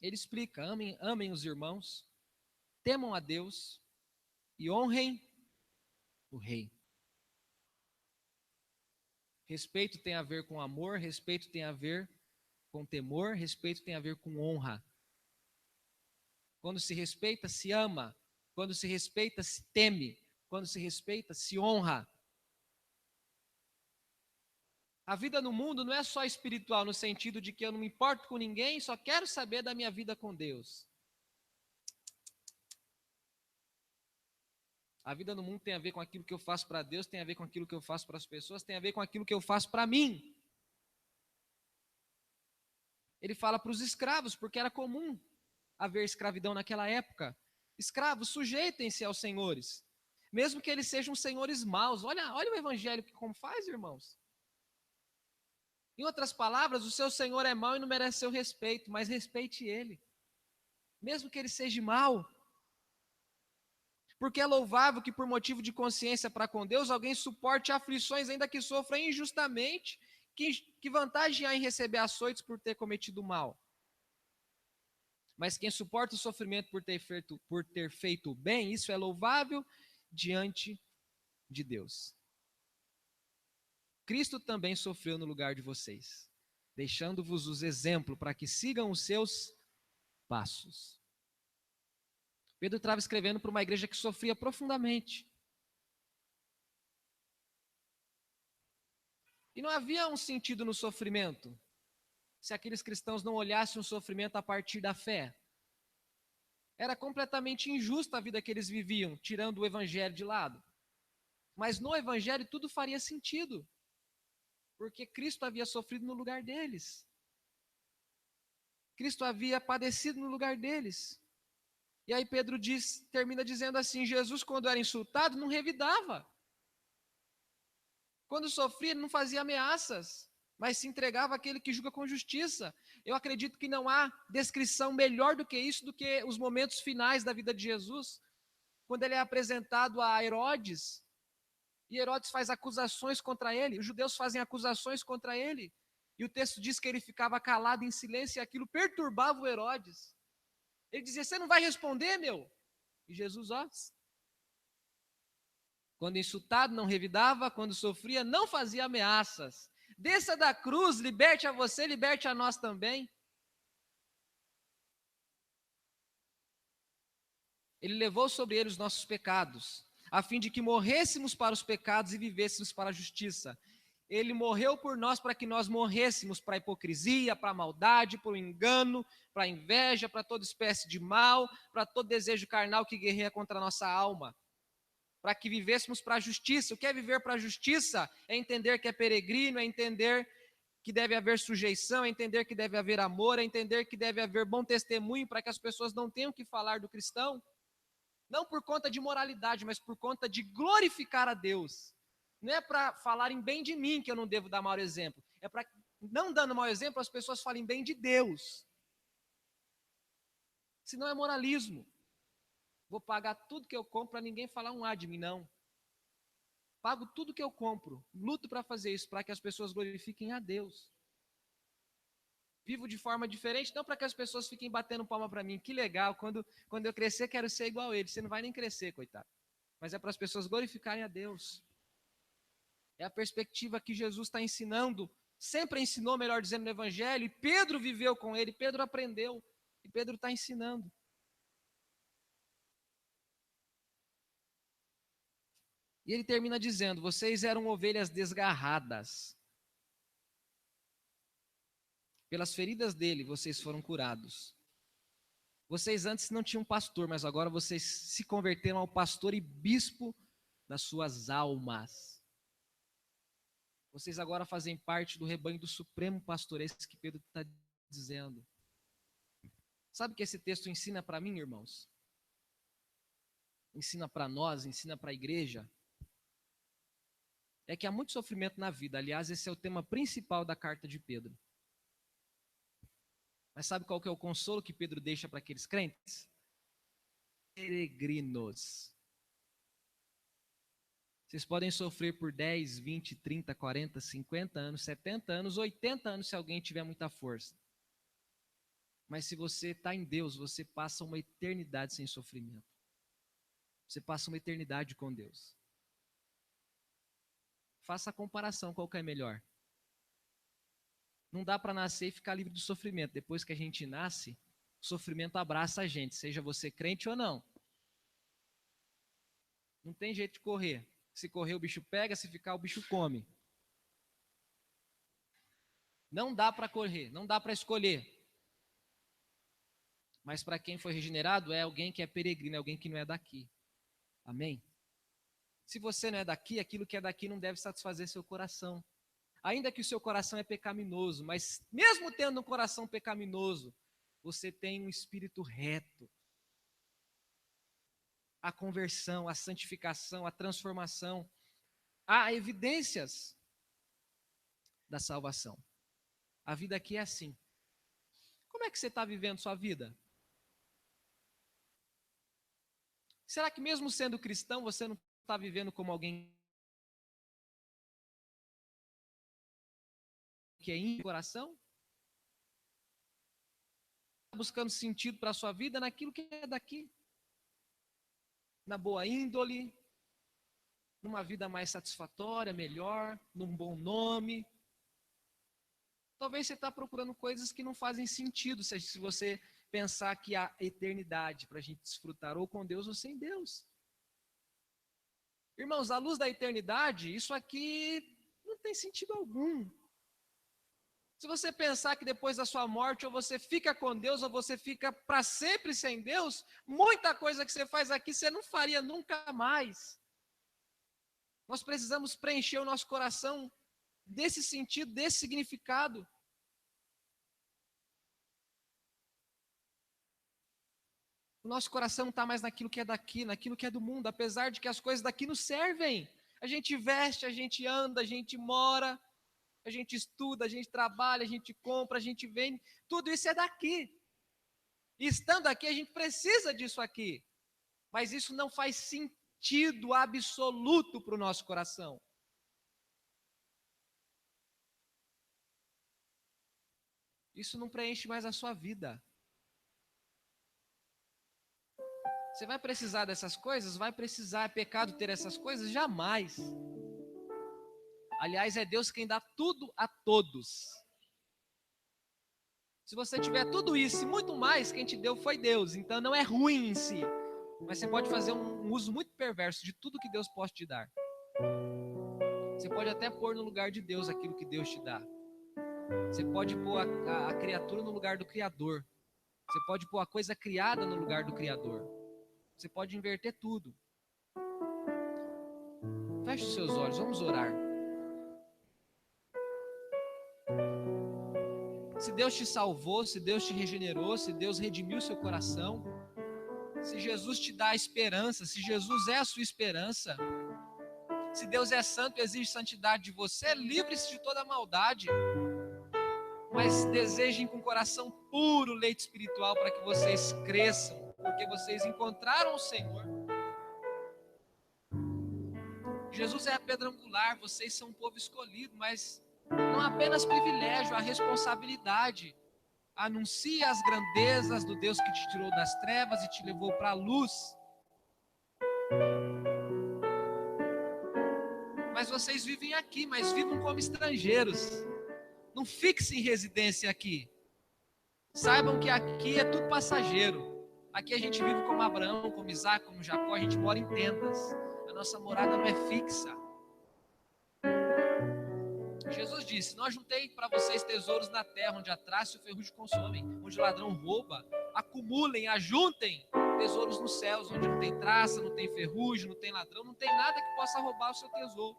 Ele explica: amem os irmãos, temam a Deus e honrem o rei. Respeito tem a ver com amor, respeito tem a ver com temor, respeito tem a ver com honra. Quando se respeita, se ama. Quando se respeita, se teme. Quando se respeita, se honra. A vida no mundo não é só espiritual, no sentido de que eu não me importo com ninguém, só quero saber da minha vida com Deus. A vida no mundo tem a ver com aquilo que eu faço para Deus, tem a ver com aquilo que eu faço para as pessoas, tem a ver com aquilo que eu faço para mim. Ele fala para os escravos, porque era comum haver escravidão naquela época. Escravos, sujeitem-se aos senhores, mesmo que eles sejam senhores maus. Olha o evangelho que como faz, irmãos. Em outras palavras, o seu senhor é mau e não merece seu respeito, mas respeite ele, mesmo que ele seja mau. Porque é louvável que por motivo de consciência para com Deus, alguém suporte aflições, ainda que sofra injustamente. Que vantagem há em receber açoites por ter cometido mal? Mas quem suporta o sofrimento por ter feito o bem, isso é louvável diante de Deus. Cristo também sofreu no lugar de vocês, deixando-vos os exemplos para que sigam os seus passos. Pedro estava escrevendo para uma igreja que sofria profundamente. E não havia um sentido no sofrimento, se aqueles cristãos não olhassem o sofrimento a partir da fé. Era completamente injusta a vida que eles viviam, tirando o evangelho de lado. Mas no evangelho tudo faria sentido, porque Cristo havia sofrido no lugar deles. Cristo havia padecido no lugar deles. E aí Pedro termina dizendo assim: Jesus, quando era insultado, não revidava. Quando sofria, ele não fazia ameaças, mas se entregava àquele que julga com justiça. Eu acredito que não há descrição melhor do que isso, do que os momentos finais da vida de Jesus, quando ele é apresentado a Herodes, e Herodes faz acusações contra ele, os judeus fazem acusações contra ele, e o texto diz que ele ficava calado em silêncio, e aquilo perturbava o Herodes. Ele dizia: você não vai responder, meu? E Jesus, ó, quando insultado, não revidava, quando sofria, não fazia ameaças. Desça da cruz, liberte a você, liberte a nós também. Ele levou sobre ele os nossos pecados, a fim de que morrêssemos para os pecados e vivêssemos para a justiça. Ele morreu por nós para que nós morrêssemos para a hipocrisia, para a maldade, para o engano, para a inveja, para toda espécie de mal, para todo desejo carnal que guerreia contra a nossa alma. Para que vivêssemos para a justiça. O que é viver para a justiça? É entender que é peregrino, é entender que deve haver sujeição, é entender que deve haver amor, é entender que deve haver bom testemunho para que as pessoas não tenham que falar do cristão. Não por conta de moralidade, mas por conta de glorificar a Deus. Não é para falarem bem de mim que eu não devo dar mau exemplo. É para, não dando mau exemplo, as pessoas falem bem de Deus. Senão é moralismo. Vou pagar tudo que eu compro para ninguém falar um A de mim, não. Pago tudo que eu compro. Luto para fazer isso, para que as pessoas glorifiquem a Deus. Vivo de forma diferente, não para que as pessoas fiquem batendo palma para mim. Que legal, quando eu crescer quero ser igual a ele. Você não vai nem crescer, coitado. Mas é para as pessoas glorificarem a Deus. É a perspectiva que Jesus está ensinando, sempre ensinou, melhor dizendo, no Evangelho, e Pedro viveu com ele, Pedro aprendeu, e Pedro está ensinando. E ele termina dizendo: vocês eram ovelhas desgarradas. Pelas feridas dele, vocês foram curados. Vocês antes não tinham pastor, mas agora vocês se converteram ao pastor e bispo das suas almas. Vocês agora fazem parte do rebanho do supremo pastor, é isso que Pedro está dizendo. Sabe o que esse texto ensina para mim, irmãos? Ensina para nós, ensina para a igreja. É que há muito sofrimento na vida. Aliás, esse é o tema principal da carta de Pedro. Mas sabe qual que é o consolo que Pedro deixa para aqueles crentes? Peregrinos. Vocês podem sofrer por 10, 20, 30, 40, 50 anos, 70 anos, 80 anos se alguém tiver muita força. Mas se você está em Deus, você passa uma eternidade sem sofrimento. Você passa uma eternidade com Deus. Faça a comparação, qual que é melhor? Não dá para nascer e ficar livre do sofrimento. Depois que a gente nasce, o sofrimento abraça a gente, seja você crente ou não. Não tem jeito de correr. Se correr, o bicho pega, se ficar, o bicho come. Não dá para correr, não dá para escolher. Mas para quem foi regenerado, é alguém que é peregrino, é alguém que não é daqui. Amém? Se você não é daqui, aquilo que é daqui não deve satisfazer seu coração. Ainda que o seu coração é pecaminoso, mas mesmo tendo um coração pecaminoso, você tem um espírito reto. A conversão, a santificação, a transformação, há evidências da salvação. A vida aqui é assim. Como é que você está vivendo sua vida? Será que mesmo sendo cristão, você não está vivendo como alguém que é ímpio de coração? Está buscando sentido para a sua vida naquilo que é daqui. Na boa índole, numa vida mais satisfatória, melhor, num bom nome. Talvez você está procurando coisas que não fazem sentido se você pensar que há eternidade para a gente desfrutar ou com Deus ou sem Deus. Irmãos, à luz da eternidade, isso aqui não tem sentido algum. Se você pensar que depois da sua morte, ou você fica com Deus, ou você fica para sempre sem Deus, muita coisa que você faz aqui, você não faria nunca mais. Nós precisamos preencher o nosso coração desse sentido, desse significado. O nosso coração não está mais naquilo que é daqui, naquilo que é do mundo, apesar de que as coisas daqui nos servem. A gente veste, a gente anda, a gente mora, a gente estuda, a gente trabalha, a gente compra, a gente vende, tudo isso é daqui. E estando aqui, a gente precisa disso aqui. Mas isso não faz sentido absoluto para o nosso coração. Isso não preenche mais a sua vida. Você vai precisar dessas coisas? Vai precisar. É pecado ter essas coisas? Jamais. Aliás, é Deus quem dá tudo a todos. Se você tiver tudo isso e muito mais, quem te deu foi Deus. Então não é ruim em si. Mas você pode fazer um uso muito perverso de tudo que Deus pode te dar. Você pode até pôr no lugar de Deus aquilo que Deus te dá. Você pode pôr a criatura no lugar do Criador. Você pode pôr a coisa criada no lugar do Criador. Você pode inverter tudo. Feche os seus olhos, vamos orar. Se Deus te salvou, se Deus te regenerou, se Deus redimiu seu coração, se Jesus te dá a esperança, se Jesus é a sua esperança, se Deus é santo e exige santidade de você, livre-se de toda maldade. Mas desejem com coração puro leite espiritual para que vocês cresçam, porque vocês encontraram o Senhor. Jesus é a pedra angular, vocês são um povo escolhido, mas não há apenas privilégio, há responsabilidade. Anuncie as grandezas do Deus que te tirou das trevas e te levou para a luz. Mas vocês vivem aqui, mas vivam como estrangeiros. Não fixe em residência aqui. Saibam que aqui é tudo passageiro. Aqui a gente vive como Abraão, como Isaac, como Jacó, a gente mora em tendas. A nossa morada não é fixa. Jesus disse: não ajuntei para vocês tesouros na terra, onde a traça e o ferrugem consomem, onde o ladrão rouba. Acumulem, ajuntem tesouros nos céus, onde não tem traça, não tem ferrugem, não tem ladrão, não tem nada que possa roubar o seu tesouro.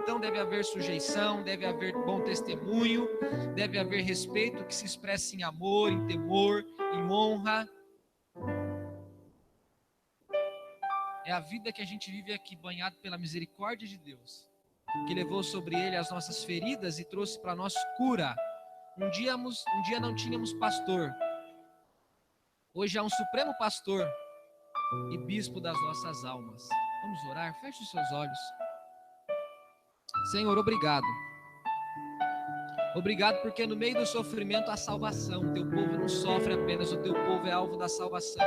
então deve haver sujeição, deve haver bom testemunho, deve haver respeito que se expresse em amor, em temor, em honra. É a vida que a gente vive aqui, banhado pela misericórdia de Deus, que levou sobre ele as nossas feridas e trouxe para nós cura. Um dia não tínhamos pastor, hoje há um supremo pastor e bispo das nossas almas. Vamos orar? Feche os seus olhos. Senhor, obrigado. Obrigado porque no meio do sofrimento há salvação. O teu povo não sofre apenas, o teu povo é alvo da salvação.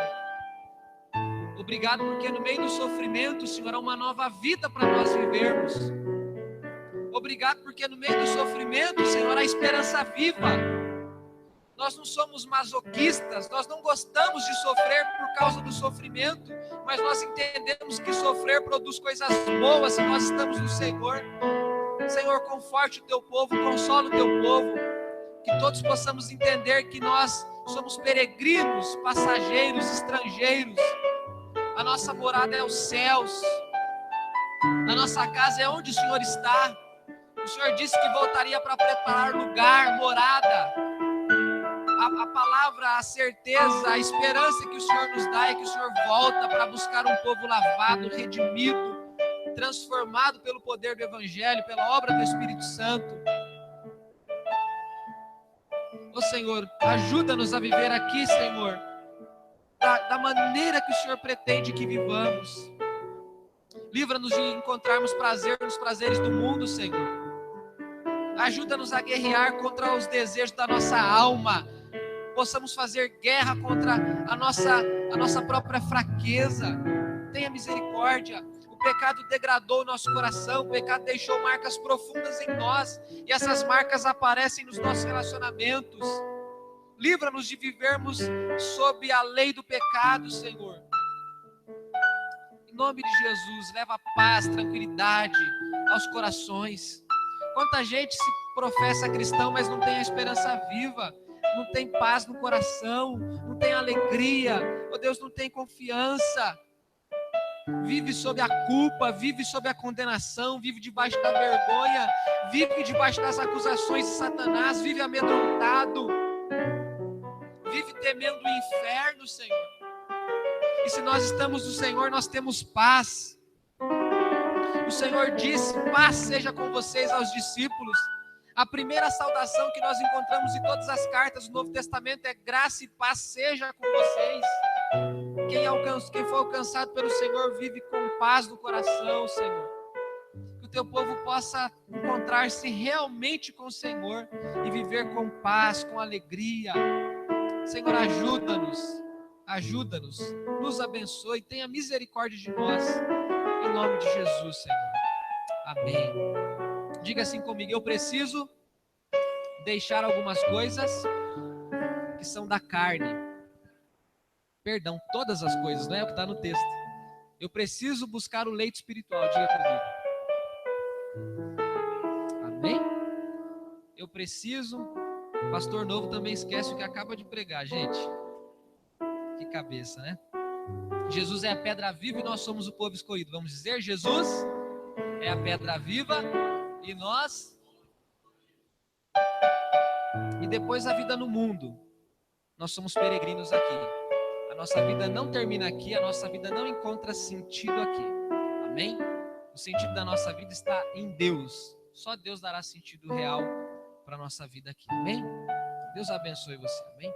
Obrigado porque no meio do sofrimento, Senhor, há uma nova vida para nós vivermos. Obrigado porque no meio do sofrimento, Senhor, há esperança viva. Nós não somos masoquistas, nós não gostamos de sofrer por causa do sofrimento, mas nós entendemos que sofrer produz coisas boas se nós estamos no Senhor. Senhor, conforte o teu povo, consola o teu povo, que todos possamos entender que nós somos peregrinos, passageiros, estrangeiros. A nossa morada é os céus, a nossa casa é onde o Senhor está. O Senhor disse que voltaria para preparar lugar, morada. A palavra, a certeza, a esperança que o Senhor nos dá é que o Senhor volta para buscar um povo lavado, redimido, transformado pelo poder do Evangelho, pela obra do Espírito Santo. Ó Senhor, ajuda-nos a viver aqui, Senhor, da maneira que o Senhor pretende que vivamos. Livra-nos de encontrarmos prazer nos prazeres do mundo, Senhor. Ajuda-nos a guerrear contra os desejos da nossa alma. Possamos fazer guerra contra a nossa própria fraqueza. Tenha misericórdia. O pecado degradou o nosso coração, o pecado deixou marcas profundas em nós, e essas marcas aparecem nos nossos relacionamentos. Livra-nos de vivermos sob a lei do pecado, Senhor. Em nome de Jesus, leva paz, tranquilidade aos corações. Quanta gente se professa cristão, mas não tem a esperança viva, não tem paz no coração, não tem alegria, oh Deus, não tem confiança. Vive sob a culpa, vive sob a condenação, vive debaixo da vergonha, vive debaixo das acusações de Satanás, vive amedrontado, vive temendo o inferno, Senhor. E se nós estamos no Senhor, nós temos paz. O Senhor disse: paz seja com vocês, aos discípulos. A primeira saudação que nós encontramos em todas as cartas do Novo Testamento é: graça e paz seja com vocês. Quem foi alcançado pelo Senhor vive com paz no coração, Senhor. Que o teu povo possa encontrar-se realmente com o Senhor e viver com paz, com alegria. Senhor, ajuda-nos, nos abençoe, tenha misericórdia de nós, em nome de Jesus, Senhor. Amém. Diga assim comigo: eu preciso deixar algumas coisas que são da carne. Perdão, todas as coisas, não é o que está no texto. Eu preciso buscar o leite espiritual, diga comigo. Amém? Eu preciso. Pastor Novo também esquece o que acaba de pregar, gente. Que cabeça, né? Jesus é a pedra viva e nós somos o povo escolhido. Vamos dizer: Jesus é a pedra viva e nós. E depois a vida no mundo. Nós somos peregrinos aqui. A nossa vida não termina aqui, a nossa vida não encontra sentido aqui. Amém? O sentido da nossa vida está em Deus. Só Deus dará sentido real para a nossa vida aqui. Amém? Deus abençoe você. Amém?